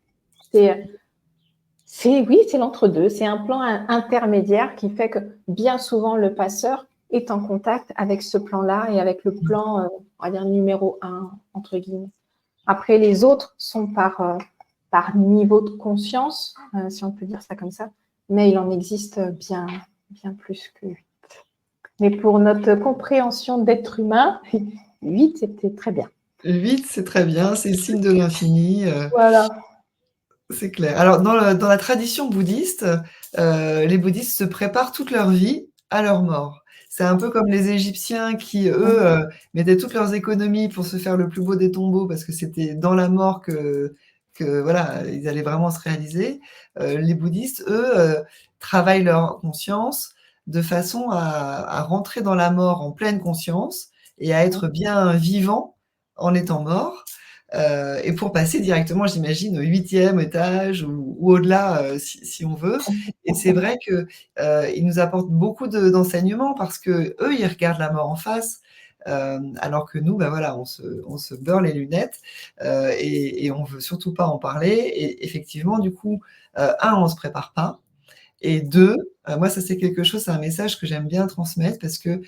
Oui, c'est l'entre-deux. C'est un plan intermédiaire qui fait que bien souvent, le passeur est en contact avec ce plan-là et avec le plan, on va dire, numéro 1, entre guillemets. Après, les autres sont par niveau de conscience, si on peut dire ça comme ça, mais il en existe bien, bien plus que 8. Mais pour notre compréhension d'être humain, 8, c'était très bien. 8, c'est très bien, c'est le signe de l'infini, Voilà. c'est clair. Alors dans la tradition bouddhiste, les bouddhistes se préparent toute leur vie à leur mort. C'est un peu comme les Égyptiens qui, eux, mettaient toutes leurs économies pour se faire le plus beau des tombeaux parce que c'était dans la mort que voilà, ils allaient vraiment se réaliser. Les bouddhistes, eux, travaillent leur conscience de façon à rentrer dans la mort en pleine conscience et à être bien vivant en étant mort. Et pour passer directement, j'imagine, au 8e étage ou au-delà, si on veut. Et c'est vrai qu'ils nous apportent beaucoup d'enseignements parce qu'eux, ils regardent la mort en face, alors que nous, bah, voilà, on se beurre les lunettes, et on veut surtout pas en parler. Et effectivement, du coup, 1, on se prépare pas, et 2, Moi, ça, c'est quelque chose, c'est un message que j'aime bien transmettre parce que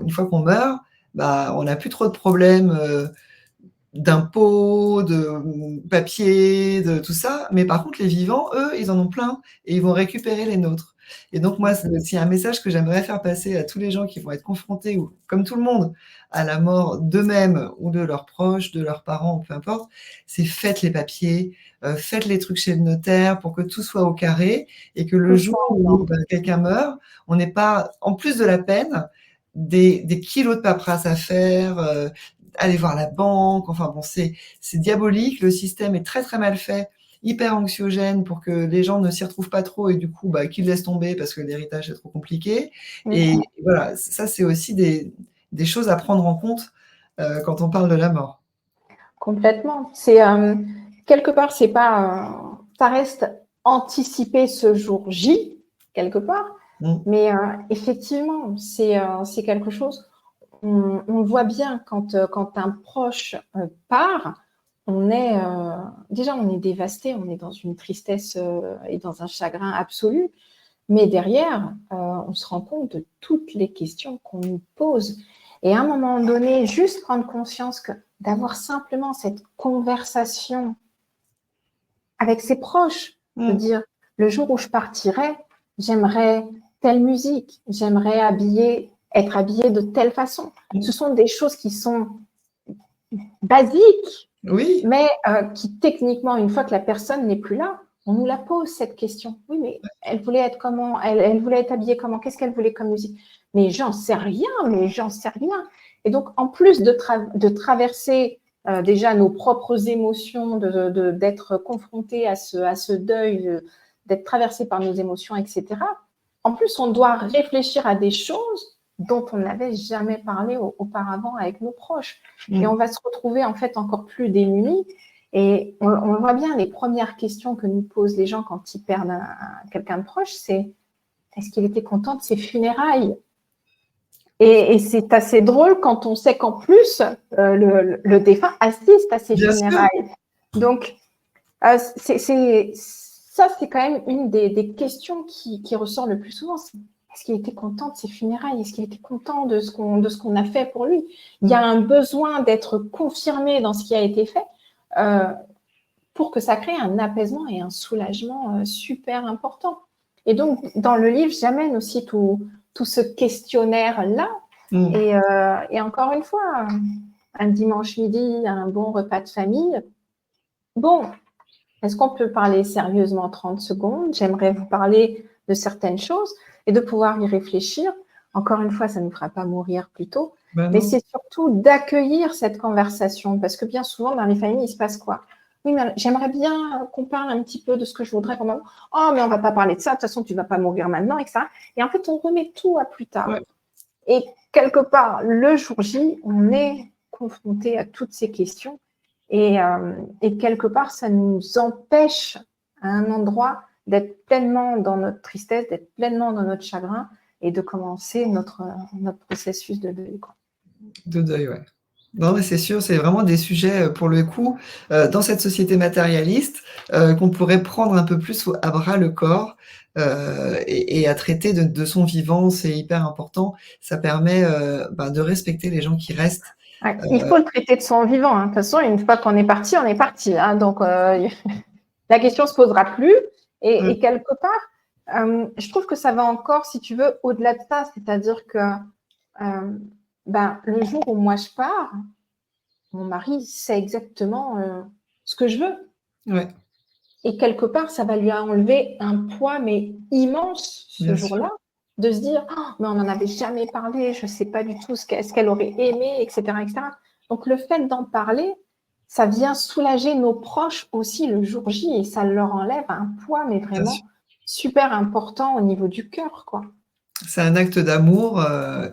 une fois qu'on meurt, bah, on n'a plus trop de problèmes, d'impôts, de papier, de tout ça. Mais par contre, les vivants, eux, ils en ont plein et ils vont récupérer les nôtres. Et donc moi, c'est aussi un message que j'aimerais faire passer à tous les gens qui vont être confrontés, ou comme tout le monde, à la mort d'eux-mêmes ou de leurs proches, de leurs parents, peu importe, c'est faites les papiers, faites les trucs chez le notaire pour que tout soit au carré et que le Tout jour soit en où, ordre. quelqu'un meurt, on n'ait pas, en plus de la peine, des kilos de paperasse à faire, aller voir la banque, enfin bon, c'est diabolique, le système est très, très mal fait, hyper anxiogène pour que les gens ne s'y retrouvent pas trop et du coup, bah, qu'ils laissent tomber parce que l'héritage est trop compliqué et Mm. voilà, ça, c'est aussi des choses à prendre en compte, quand on parle de la mort. Complètement. C'est quelque part, c'est pas, ça reste anticipé ce jour J quelque part, Mmh. mais effectivement, c'est quelque chose. On le voit bien quand un proche part, on est déjà on est dévasté, on est dans une tristesse et dans un chagrin absolu. Mais derrière, on se rend compte de toutes les questions qu'on nous pose. Et à un moment donné, juste prendre conscience que d'avoir simplement cette conversation avec ses proches, de Mmh. dire le jour où je partirai, j'aimerais telle musique, j'aimerais être habillée de telle façon. Mmh. Ce sont des choses qui sont basiques, Oui, mais qui techniquement, une fois que la personne n'est plus là, on nous la pose cette question. Oui, mais elle voulait être comment? Elle voulait être habillée comment? Qu'est-ce qu'elle voulait comme musique? Mais j'en sais rien, mais j'en sais rien. Et donc, en plus de traverser déjà nos propres émotions, d'être confronté à ce deuil, d'être traversé par nos émotions, etc. En plus, on doit réfléchir à des choses dont on n'avait jamais parlé auparavant avec nos proches. Et mmh. on va se retrouver en fait encore plus démunis. Et on voit bien les premières questions que nous posent les gens quand ils perdent quelqu'un de proche, c'est est-ce qu'il était content de ses funérailles? Et c'est assez drôle quand on sait qu'en plus, le défunt assiste à ses Bien sûr. funérailles. Donc, ça, c'est quand même une des questions qui ressort le plus souvent. Est-ce qu'il était content de ses funérailles? Est-ce qu'il était content de ce qu'on a fait pour lui? Il y a un besoin d'être confirmé dans ce qui a été fait euh, pour que ça crée un apaisement et un soulagement super important. Et donc, dans le livre, j'amène aussi tout ce questionnaire-là. Mmh. Et encore une fois, un dimanche midi, un bon repas de famille. Bon, est-ce qu'on peut parler sérieusement 30 secondes? J'aimerais vous parler de certaines choses et de pouvoir y réfléchir. Encore une fois, ça ne nous fera pas mourir plus tôt, Bah, mais non. c'est surtout d'accueillir cette conversation parce que bien souvent, dans les familles, il se passe quoi? Oui, mais j'aimerais bien qu'on parle un petit peu de ce que je voudrais pour maman. Oh, mais on ne va pas parler de ça, de toute façon, tu ne vas pas mourir maintenant, etc. Et en fait, on remet tout à plus tard. Ouais. Et quelque part, le jour J, on est confronté à toutes ces questions et quelque part, ça nous empêche à un endroit d'être pleinement dans notre tristesse, d'être pleinement dans notre chagrin et de commencer notre processus de deuil, quoi. De deuil, ouais. Non, mais c'est sûr, c'est vraiment des sujets, pour le coup, dans cette société matérialiste, qu'on pourrait prendre un peu plus à bras le corps, et à traiter de son vivant. C'est hyper important. Ça permet, ben, de respecter les gens qui restent. Ouais, il faut le traiter de son vivant, hein. De toute façon, une fois qu'on est parti, on est parti, hein. Donc, la question ne se posera plus. Mmh, Et quelque part, je trouve que ça va encore, si tu veux, au-delà de ça. C'est-à-dire que ben, le jour où moi je pars, mon mari sait exactement ce que je veux. ouais, Et quelque part, ça va lui enlever un poids, mais immense ce bien sûr. jour-là, de se dire, oh, mais on n'en avait jamais parlé, je ne sais pas du tout ce qu'elle aurait aimé, etc., etc. Donc le fait d'en parler, ça vient soulager nos proches aussi le jour J et ça leur enlève un poids, mais Bien sûr. vraiment super important au niveau du cœur, quoi. C'est un acte d'amour,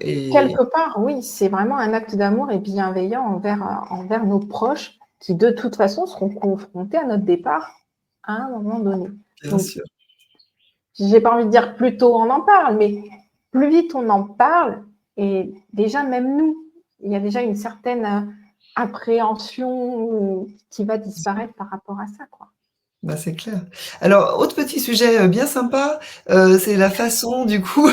et Quelque part, oui, c'est vraiment un acte d'amour et bienveillant envers nos proches qui, de toute façon, seront confrontés à notre départ à un moment donné. bien Donc, sûr. j'ai pas envie de dire plus tôt on en parle, mais plus vite on en parle, et déjà même nous, il y a déjà une certaine appréhension qui va disparaître par rapport à ça, quoi. Bah, c'est clair. Alors, autre petit sujet, bien sympa, c'est la façon du coup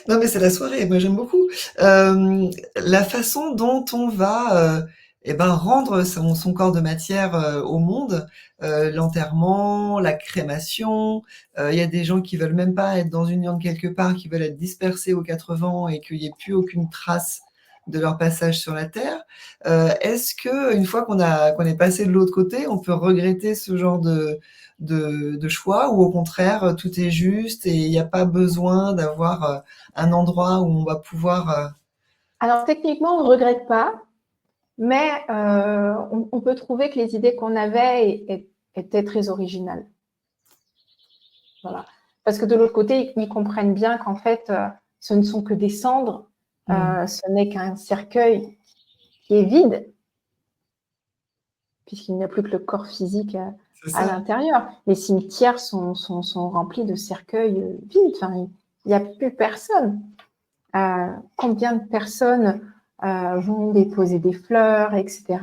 non mais c'est la soirée, moi j'aime beaucoup. La façon dont on va, et ben, rendre son corps de matière, au monde, l'enterrement, la crémation, il y a des gens qui veulent même pas être dans une urne quelque part, qui veulent être dispersés aux 4 vents et qu'il y ait plus aucune trace de leur passage sur la terre. Est-ce qu'une fois qu'on est passé de l'autre côté, on peut regretter ce genre de choix ou au contraire, tout est juste et il n'y a pas besoin d'avoir, un endroit où on va pouvoir, Alors techniquement, on ne regrette pas, mais on peut trouver que les idées qu'on avait étaient très originales. Voilà. Parce que de l'autre côté, ils comprennent bien qu'en fait, ce ne sont que des cendres, ce n'est qu'un cercueil qui est vide, puisqu'il n'y a plus que le corps physique c'est à ça? l'intérieur. Les cimetières sont remplis de cercueils vides. Enfin, il n'y a plus personne. Combien de personnes vont déposer des fleurs, etc.,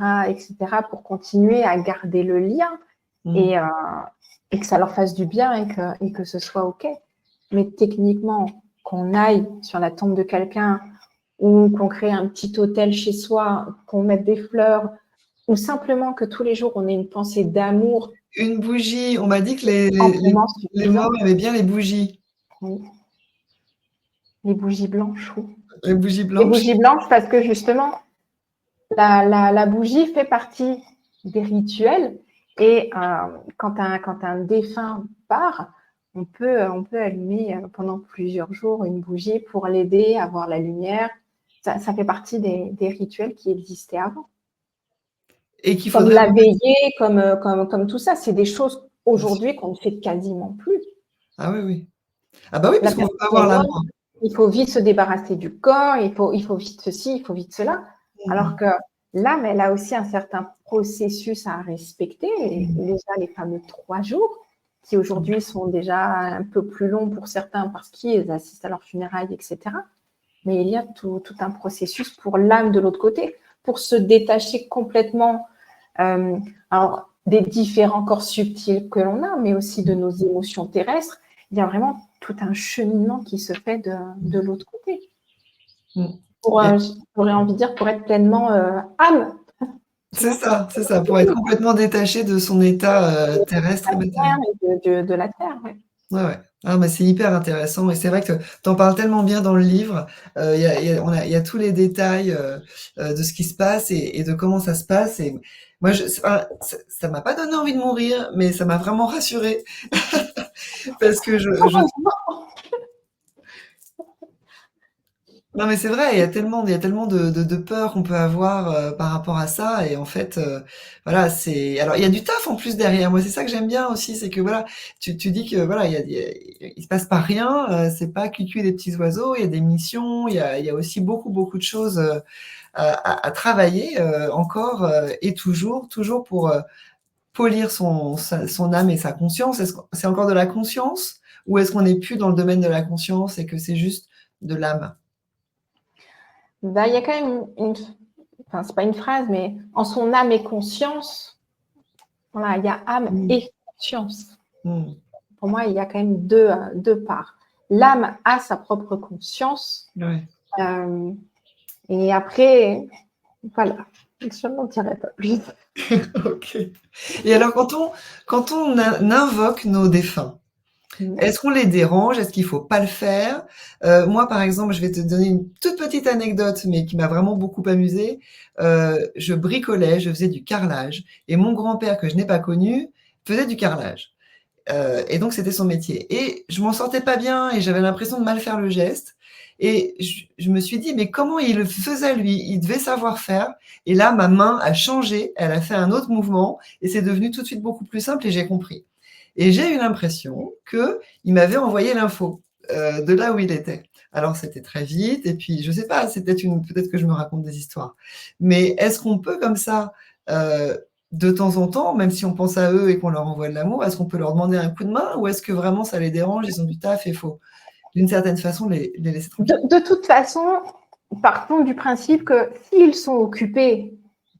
pour continuer à garder le lien Mmh. et, que ça leur fasse du bien et que ce soit OK. Mais techniquement, qu'on aille sur la tombe de quelqu'un ou qu'on crée un petit hôtel chez soi, qu'on mette des fleurs, ou simplement que tous les jours, on ait une pensée d'amour Une bougie, on m'a dit que les les les amplement les morts suffisante. aimaient bien les bougies. Oui. Les bougies blanches, oui. Les bougies Les blanches? bougies blanches, parce que justement, la bougie fait partie des rituels et quand un défunt part, on peut allumer pendant plusieurs jours une bougie pour l'aider à voir la lumière. Ça fait partie des rituels qui existaient avant. Et qu'il Comme faudrait la remettre veillée, comme tout ça, c'est des choses aujourd'hui qu'on ne fait quasiment plus. ah oui, oui. Ah bah oui, La puisqu'on ne veut pas personne est voir la morte, mort. il faut vite se débarrasser du corps, il faut vite ceci, il faut vite cela. Alors Mmh que l'âme, elle a aussi un certain processus à respecter. Et mh. déjà, les fameux 3 jours, qui Mmh. aujourd'hui sont déjà un peu plus longs pour certains parce qu'ils assistent à leurs funérailles, etc. Mais il y a tout un processus pour l'âme de l'autre côté, pour se détacher complètement alors, des différents corps subtils que l'on a, mais aussi de nos émotions terrestres. Il y a vraiment tout un cheminement qui se fait de l'autre côté. Mmh. Pour, Et j'aurais envie de dire, pour être pleinement âme, tu vois, c'est ça, pour être complètement détaché de son état, de terrestre la et terre matériel. et de la terre. Ouais. Ouais, ouais. Ah mais c'est hyper intéressant et c'est vrai que tu en parles tellement bien dans le livre. Il y a tous les détails, de ce qui se passe et de comment ça se passe et moi enfin, ça m'a pas donné envie de mourir, mais ça m'a vraiment rassurée parce que je non mais c'est vrai, il y a tellement de peurs qu'on peut avoir, par rapport à ça et en fait, voilà, c'est alors il y a du taf en plus derrière. Moi, c'est ça que j'aime bien aussi, c'est que voilà, tu dis que voilà, il se passe pas rien, c'est pas cuicui des petits oiseaux, il y a des missions, il y a aussi beaucoup de choses, à travailler, encore, et toujours pour, polir son âme et sa conscience. Est-ce que c'est encore de la conscience ou est-ce qu'on n'est plus dans le domaine de la conscience et que c'est juste de l'âme? Bah, il y a quand même enfin, c'est pas une phrase, mais en son âme et conscience, voilà, il y a âme Mmh. et conscience. Mmh. Pour moi, il y a quand même deux parts. L'âme a sa propre conscience. Ouais. Euh, et après, voilà, je n'en dirai pas plus. OK. Et alors quand on invoque nos défunts, est-ce qu'on les dérange? Est-ce qu'il faut pas le faire? Moi, par exemple, je vais te donner une toute petite anecdote, mais qui m'a vraiment beaucoup amusée. Je bricolais, je faisais du carrelage et mon grand-père, que je n'ai pas connu, faisait du carrelage. Et donc c'était son métier et je m'en sortais pas bien et j'avais l'impression de mal faire le geste et je me suis dit: «Mais comment il le faisait lui? Il devait savoir faire» et là ma main a changé, elle a fait un autre mouvement et c'est devenu tout de suite beaucoup plus simple et j'ai compris et j'ai eu l'impression qu'il m'avait envoyé l'info, de là où il était. Alors c'était très vite et puis je sais pas, c'est peut-être que je me raconte des histoires. Mais est-ce qu'on peut comme ça, de temps en temps, même si on pense à eux et qu'on leur envoie de l'amour, est-ce qu'on peut leur demander un coup de main ou est-ce que vraiment ça les dérange, ils ont du taf et il faut, d'une certaine façon, les laisser tranquilles? De toute façon, partons du principe que s'ils sont occupés,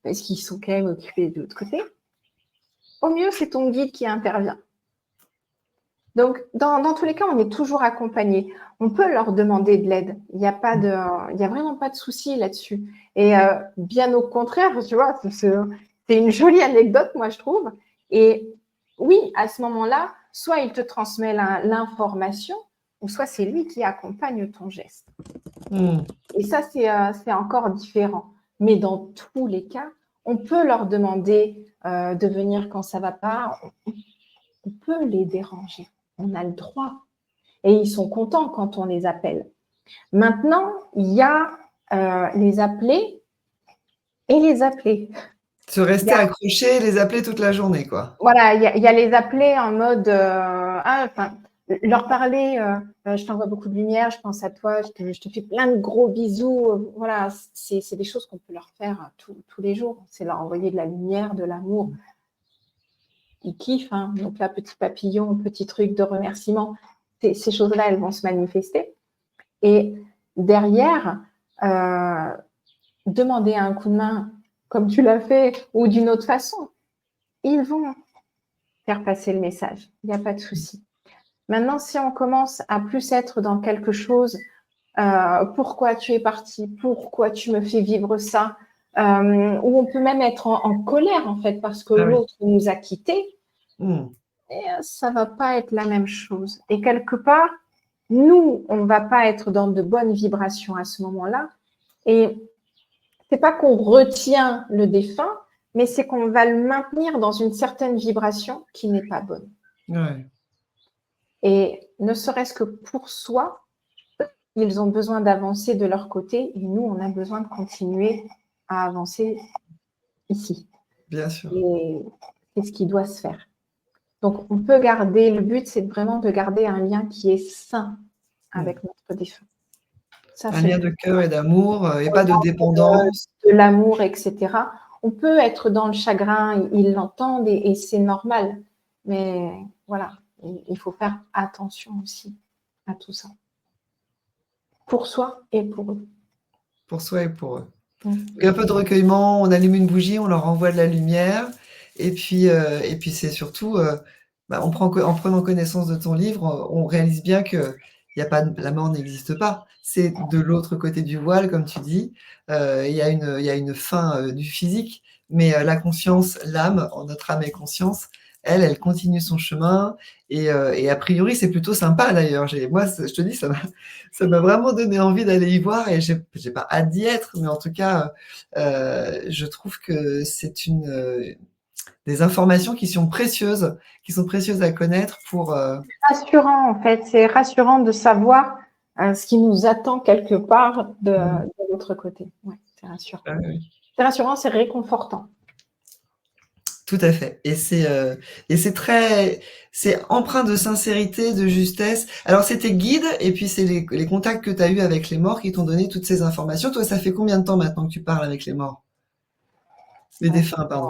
parce qu'ils sont quand même occupés de l'autre côté, au mieux, c'est ton guide qui intervient. Donc, dans tous les cas, on est toujours accompagné. On peut leur demander de l'aide. Il n'y a vraiment pas de souci là-dessus. Et bien au contraire, tu vois, c'est une jolie anecdote, moi, je trouve. Et oui, à ce moment-là, soit il te transmet l'information, ou soit c'est lui qui accompagne ton geste. Et ça, c'est encore différent. Mais dans tous les cas, on peut leur demander de venir quand ça ne va pas. On peut les déranger. On a le droit. Et ils sont contents quand on les appelle. Maintenant, il y a les appeler et les appeler. Se rester accroché, les appeler toute la journée, quoi. Voilà, il y a les appeler en mode leur parler, je t'envoie beaucoup de lumière, je pense à toi, je te fais plein de gros bisous. Voilà, c'est des choses qu'on peut leur faire tous les jours. C'est leur envoyer de la lumière, de l'amour. Ils kiffent, hein. Donc là, petit papillon, petit truc de remerciement, ces choses-là, elles vont se manifester. Et derrière, demander un coup de main comme tu l'as fait ou d'une autre façon, ils vont faire passer le message. Il n'y a pas de souci. Maintenant, si on commence à plus être dans quelque chose, pourquoi tu es parti, pourquoi tu me fais vivre ça, ou on peut même être en colère en fait parce que l'autre nous a quittés, et ça va pas être la même chose. Et quelque part, nous, on va pas être dans de bonnes vibrations à ce moment-là. Et c'est pas qu'on retient le défunt, mais c'est qu'on va le maintenir dans une certaine vibration qui n'est pas bonne. Ouais. Et ne serait-ce que pour soi, ils ont besoin d'avancer de leur côté et nous, on a besoin de continuer à avancer ici. Bien sûr. Et c'est ce qui doit se faire. Donc, on peut garder, le but, c'est vraiment de garder un lien qui est sain avec notre défunt. Ça, un lien de cœur et d'amour et pas de dépendance. De l'amour, etc. On peut être dans le chagrin, ils l'entendent et c'est normal. Mais voilà, il faut faire attention aussi à tout ça. Pour soi et pour eux. Pour soi et pour eux. Un peu de recueillement, on allume une bougie, on leur envoie de la lumière. Et puis c'est surtout, en prenant connaissance de ton livre, on réalise bien que la mort n'existe pas. C'est de l'autre côté du voile, comme tu dis. Il y a une fin du physique, mais la conscience, l'âme, notre âme et conscience, elle continue son chemin. Et a priori, c'est plutôt sympa d'ailleurs. Moi, je te dis, ça m'a vraiment donné envie d'aller y voir et j'ai pas hâte d'y être, mais en tout cas, je trouve que c'est des informations qui sont précieuses à connaître pour. Rassurant en fait, c'est rassurant de savoir ce qui nous attend quelque part de l'autre côté. Ouais, c'est rassurant. Oui. C'est rassurant, c'est réconfortant. Tout à fait. Et c'est empreint de sincérité, de justesse. Alors, c'était guide, et puis c'est les contacts que tu as eus avec les morts qui t'ont donné toutes ces informations. Toi, ça fait combien de temps maintenant que tu parles avec les morts? Les défunts, pardon.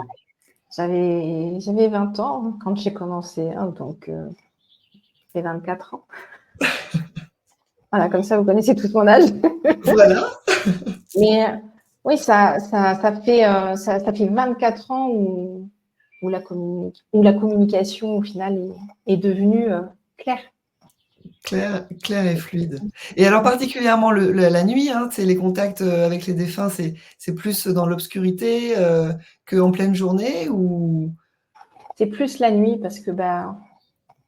J'avais 20 ans quand j'ai commencé, hein, donc j'ai 24 ans. Voilà, comme ça, vous connaissez tout mon âge. Voilà. Mais oui, ça fait 24 ans où la communication, au final, est devenue claire. Clair et fluide. Et alors particulièrement la nuit, hein, les contacts avec les défunts, c'est plus dans l'obscurité qu'en pleine journée ou... C'est plus la nuit parce que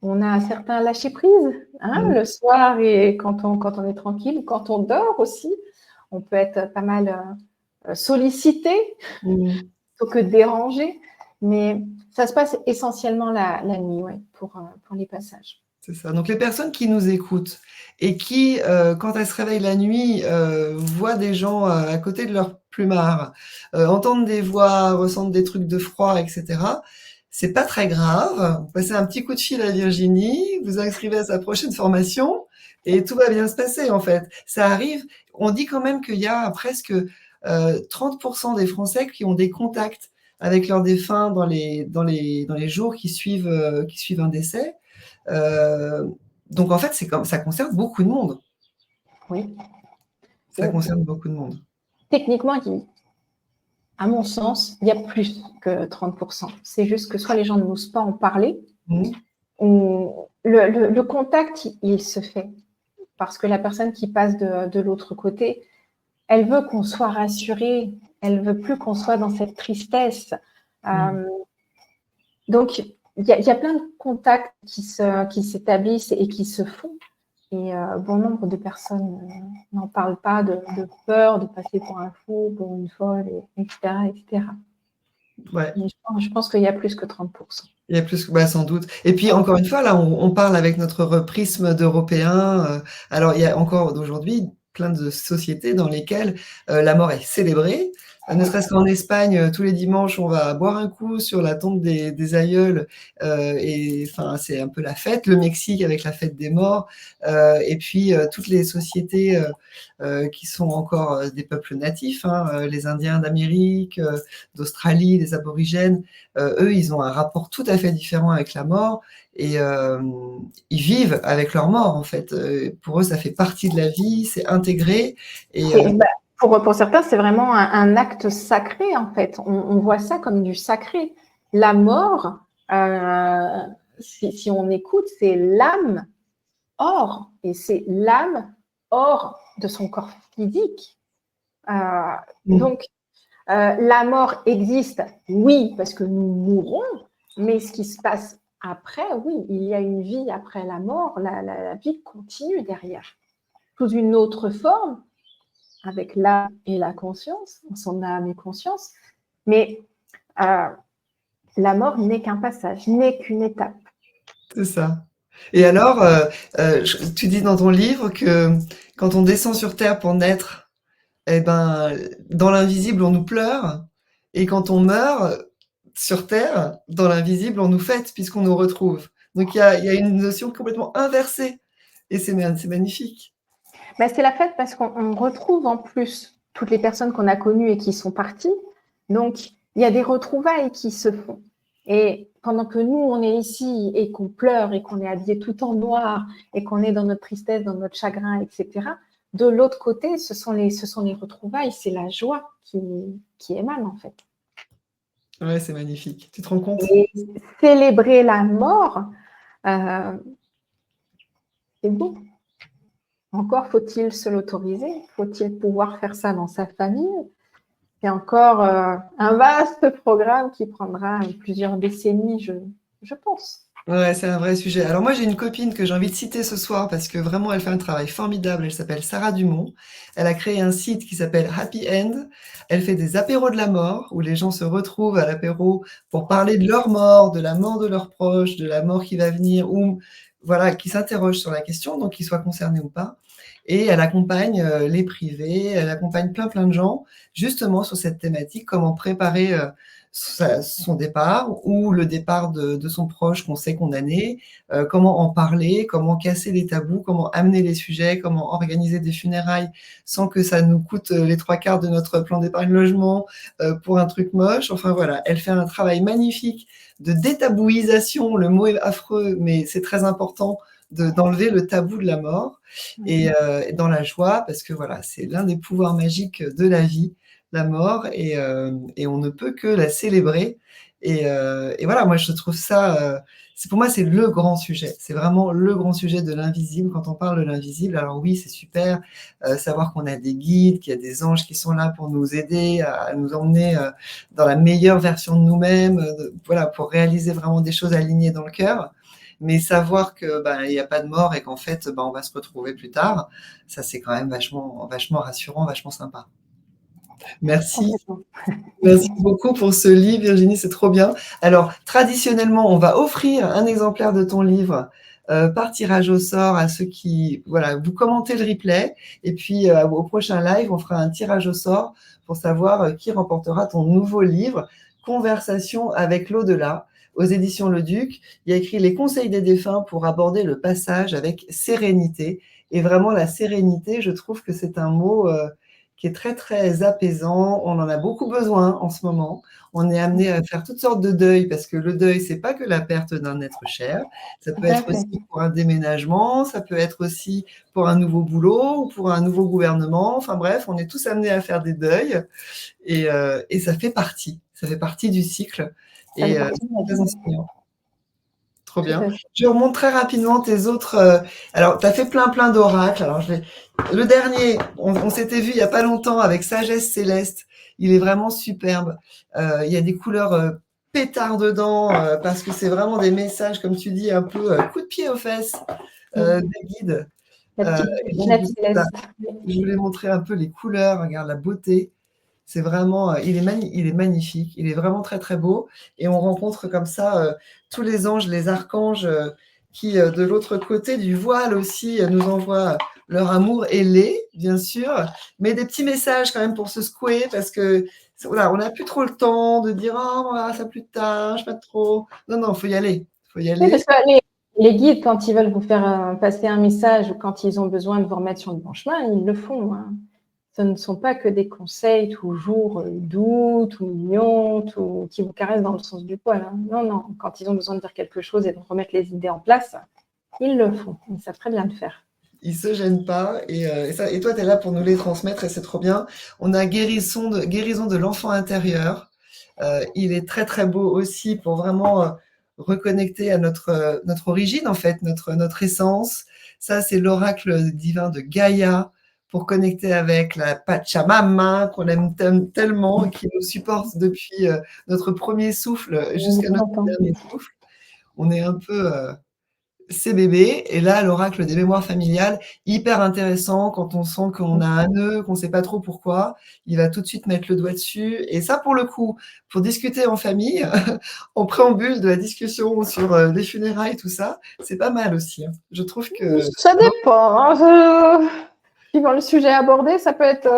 on a un certain lâcher prise le soir et quand on est tranquille, quand on dort aussi, on peut être pas mal sollicité plutôt que dérangé. Mais ça se passe essentiellement la nuit, pour les passages. C'est ça. Donc les personnes qui nous écoutent et qui, quand elles se réveillent la nuit, voient des gens à côté de leur plumard, entendent des voix, ressentent des trucs de froid, etc., c'est pas très grave. Vous passez un petit coup de fil à Virginie, vous inscrivez à sa prochaine formation et tout va bien se passer en fait. Ça arrive. On dit quand même qu'il y a presque 30% des Français qui ont des contacts avec leurs défunts dans les jours qui suivent un décès. Donc en fait, ça concerne beaucoup de monde. Oui. Ça concerne beaucoup de monde. Techniquement, à mon sens, il y a plus que 30%. C'est juste que soit les gens n'osent pas en parler, ou le contact, il se fait. Parce que la personne qui passe de l'autre côté, elle veut qu'on soit rassuré, elle veut plus qu'on soit dans cette tristesse. Donc, il y a plein de contacts qui s'établissent et qui se font. Et bon nombre de personnes n'en parlent pas de peur de passer pour un fou, pour une folle, etc. etc. Ouais. Mais je pense qu'il y a plus que 30%. Il y a plus, sans doute. Et puis, encore une fois, là, on parle avec notre prisme d'Européens. Alors, il y a encore d'aujourd'hui plein de sociétés dans lesquelles la mort est célébrée. Ne serait-ce qu'en Espagne, tous les dimanches, on va boire un coup sur la tombe des aïeuls. Et enfin, c'est un peu la fête. Le Mexique avec la fête des morts. Et puis, toutes les sociétés qui sont encore des peuples natifs, les Indiens d'Amérique, d'Australie, les aborigènes, eux, ils ont un rapport tout à fait différent avec la mort et ils vivent avec leur mort, en fait. Pour eux, ça fait partie de la vie, c'est intégré. Et, pour certains, c'est vraiment un acte sacré, en fait. On voit ça comme du sacré. La mort, si on écoute, c'est l'âme hors, et c'est l'âme hors de son corps physique. Donc, la mort existe, oui, parce que nous mourrons, mais ce qui se passe après, oui, il y a une vie après la mort, la vie continue derrière, sous une autre forme, avec l'âme et la conscience, son âme et conscience, mais la mort n'est qu'un passage, n'est qu'une étape. C'est ça. Et alors, tu dis dans ton livre que quand on descend sur Terre pour naître, eh ben, dans l'invisible, on nous pleure, et quand on meurt sur Terre, dans l'invisible, on nous fête puisqu'on nous retrouve. Donc il y a une notion complètement inversée, et c'est magnifique. Ben, c'est la fête parce qu'on retrouve en plus toutes les personnes qu'on a connues et qui sont parties. Donc, il y a des retrouvailles qui se font. Et pendant que nous, on est ici et qu'on pleure et qu'on est habillé tout en noir et qu'on est dans notre tristesse, dans notre chagrin, etc., de l'autre côté, ce sont les retrouvailles, c'est la joie qui émane en fait. Ouais, c'est magnifique. Tu te rends compte? Et célébrer la mort, c'est beau. Encore faut-il se l'autoriser, faut-il pouvoir faire ça dans sa famille. C'est encore un vaste programme qui prendra plusieurs décennies, je pense. Ouais, c'est un vrai sujet. Alors moi, j'ai une copine que j'ai envie de citer ce soir parce que vraiment, elle fait un travail formidable. Elle s'appelle Sarah Dumont. Elle a créé un site qui s'appelle Happy End. Elle fait des apéros de la mort où les gens se retrouvent à l'apéro pour parler de leur mort, de la mort de leurs proches, de la mort qui va venir ou voilà, qui s'interrogent sur la question, donc qu'ils soient concernés ou pas. Et elle accompagne les privés, elle accompagne plein de gens justement sur cette thématique, comment préparer son départ ou le départ de son proche qu'on sait condamné, comment en parler, comment casser les tabous, comment amener les sujets, comment organiser des funérailles sans que ça nous coûte les 3/4 de notre plan d'épargne logement pour un truc moche. Enfin voilà, elle fait un travail magnifique de détabouisation, le mot est affreux, mais c'est très important d'enlever le tabou de la mort et dans la joie, parce que voilà, c'est l'un des pouvoirs magiques de la vie, la mort, et on ne peut que la célébrer. Et voilà, moi je trouve ça, pour moi c'est le grand sujet, c'est vraiment le grand sujet de l'invisible. Quand on parle de l'invisible, alors oui, c'est super, savoir qu'on a des guides, qu'il y a des anges qui sont là pour nous aider, à nous emmener dans la meilleure version de nous-mêmes, voilà, pour réaliser vraiment des choses alignées dans le cœur. Mais savoir que il n'y a pas de mort et qu'en fait on va se retrouver plus tard, ça c'est quand même vachement rassurant, vachement sympa. Merci. Merci beaucoup pour ce livre, Virginie, c'est trop bien. Alors, traditionnellement, on va offrir un exemplaire de ton livre par tirage au sort à ceux qui, voilà, vous commentez le replay, et puis au prochain live, on fera un tirage au sort pour savoir qui remportera ton nouveau livre, Conversation avec l'au-delà, aux éditions Le Duc. Il y a écrit les conseils des défunts pour aborder le passage avec sérénité. Et vraiment, la sérénité, je trouve que c'est un mot qui est très, très apaisant. On en a beaucoup besoin en ce moment. On est amené à faire toutes sortes de deuils parce que le deuil, c'est pas que la perte d'un être cher. Ça Tout peut à être fait. aussi pour un déménagement, ça peut être aussi pour un nouveau boulot ou pour un nouveau gouvernement. Enfin bref, on est tous amenés à faire des deuils et ça fait partie. Ça fait partie du cycle Ça fait et partie de la c'est très vie. inspirant. Trop Tout bien. à fait. Je remonte très rapidement tes autres. Alors, tu as fait plein, plein d'oracles. Alors, le dernier, on s'était vu il n'y a pas longtemps avec Sagesse Céleste. Il est vraiment superbe. Il y a des couleurs pétards dedans parce que c'est vraiment des messages, comme tu dis, un peu coup de pied aux fesses des guides. La Euh, petite et donc, lunette voilà, céleste. je voulais montrer un peu les couleurs. Regarde la beauté. C'est vraiment, il est magnifique, il est vraiment très très beau. Et on rencontre comme ça tous les anges, les archanges qui, de l'autre côté du voile aussi, nous envoient leur amour ailé, bien sûr, mais des petits messages quand même pour se secouer parce que voilà, on n'a plus trop le temps de dire oh voilà, ça plus tard, je sais pas trop. Non, non, faut y aller, faut y Oui, aller. parce que les guides, quand ils veulent vous faire passer un message ou quand ils ont besoin de vous remettre sur le bon chemin, ils le font. Hein. Ce ne sont pas que des conseils toujours doux, tout mignons, qui vous caressent dans le sens du poil. Hein. Non, non. Quand ils ont besoin de dire quelque chose et de remettre les idées en place, ils le font. Ils savent très bien le faire. Ils se gênent pas et toi, tu es là pour nous les transmettre et c'est trop bien. On a guérison de l'enfant intérieur. Il est très très beau aussi pour vraiment reconnecter à notre origine en fait, notre essence. Ça, c'est l'oracle divin de Gaïa pour connecter avec la Pachamama qu'on aime tellement et qui nous supporte depuis notre premier souffle jusqu'à notre dernier souffle. On est un peu ces bébés. Et là, l'oracle des mémoires familiales, hyper intéressant quand on sent qu'on a un nœud, qu'on ne sait pas trop pourquoi, il va tout de suite mettre le doigt dessus. Et ça, pour le coup, pour discuter en famille, en préambule de la discussion sur les funérailles, tout ça, c'est pas mal aussi. Hein. Je trouve que... Ça dépend. Hein. Suivant le sujet abordé, ça peut être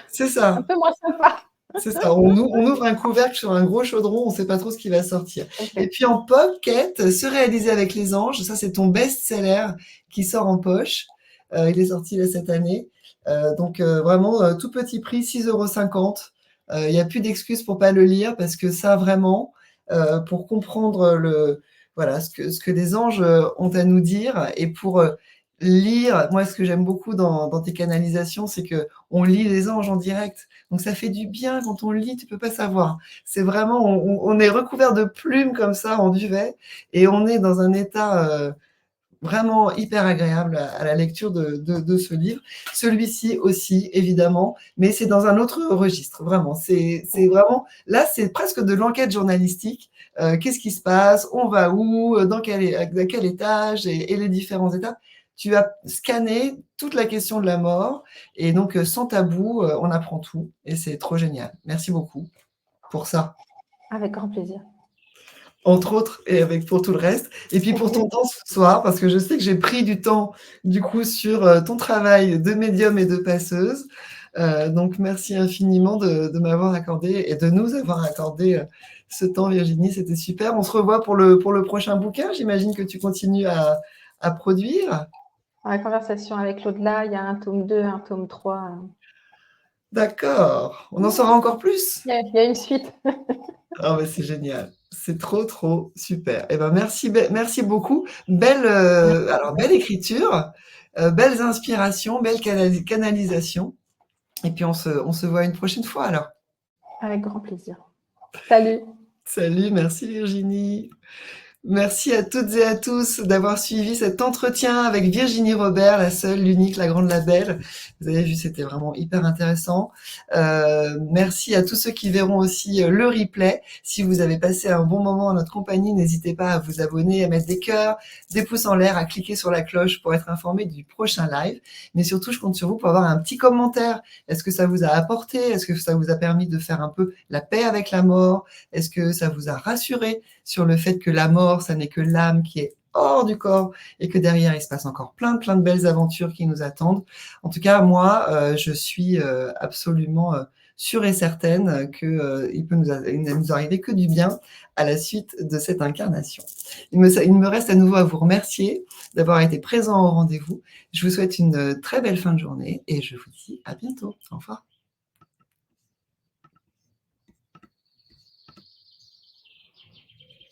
C'est un ça. peu moins sympa. C'est ça, on ouvre un couvercle sur un gros chaudron, on ne sait pas trop ce qui va sortir. Et Okay. puis en pocket, se réaliser avec les anges, ça c'est ton best-seller qui sort en poche. Il est sorti là cette année. Donc vraiment, tout petit prix, 6,50 €. Il n'y a plus d'excuses pour pas le lire parce que ça vraiment, pour comprendre voilà, ce que les anges ont à nous dire et pour lire, moi ce que j'aime beaucoup dans tes canalisations, c'est que on lit les anges en direct. Donc ça fait du bien quand on lit, tu peux pas savoir. C'est vraiment, on est recouvert de plumes comme ça en duvet et on est dans un état vraiment hyper agréable à la lecture de ce livre. Celui-ci aussi, évidemment, mais c'est dans un autre registre, vraiment. C'est vraiment, là, c'est presque de l'enquête journalistique. Qu'est-ce qui se passe? On va où? À quel étage? Et les différents étapes. Tu as scanné toute la question de la mort et donc sans tabou, on apprend tout et c'est trop génial. Merci beaucoup pour ça. Avec grand plaisir. Entre autres, et avec pour tout le reste. Et puis pour ton temps ce soir, parce que je sais que j'ai pris du temps, du coup, sur ton travail de médium et de passeuse. Donc, merci infiniment de m'avoir accordé et de nous avoir accordé ce temps, Virginie. C'était super. On se revoit pour le prochain bouquin. J'imagine que tu continues à produire. Dans la conversation avec l'au-delà, il y a un tome 2, un tome 3. D'accord. On en saura encore plus. Il y a une suite. Ah ouais, c'est génial. C'est trop, trop super. Eh ben, merci beaucoup. Alors, belle écriture, belles inspirations, belle canalisation. Et puis, on se voit une prochaine fois alors. Avec grand plaisir. Salut. Salut, merci Virginie. Merci à toutes et à tous d'avoir suivi cet entretien avec Virginie Robert, la seule, l'unique, la grande, la belle. Vous avez vu, c'était vraiment hyper intéressant. Merci à tous ceux qui verront aussi le replay. Si vous avez passé un bon moment en notre compagnie, n'hésitez pas à vous abonner, à mettre des cœurs, des pouces en l'air, à cliquer sur la cloche pour être informé du prochain live. Mais surtout, je compte sur vous pour avoir un petit commentaire. Est-ce que ça vous a apporté? Est-ce que ça vous a permis de faire un peu la paix avec la mort? Est-ce que ça vous a rassuré sur le fait que la mort, ça n'est que l'âme qui est hors du corps et que derrière, il se passe encore plein de belles aventures qui nous attendent. En tout cas, moi, je suis absolument sûre et certaine qu'il ne nous arriver que du bien à la suite de cette incarnation. Il me reste à nouveau à vous remercier d'avoir été présent au rendez-vous. Je vous souhaite une très belle fin de journée et je vous dis à bientôt. Au revoir.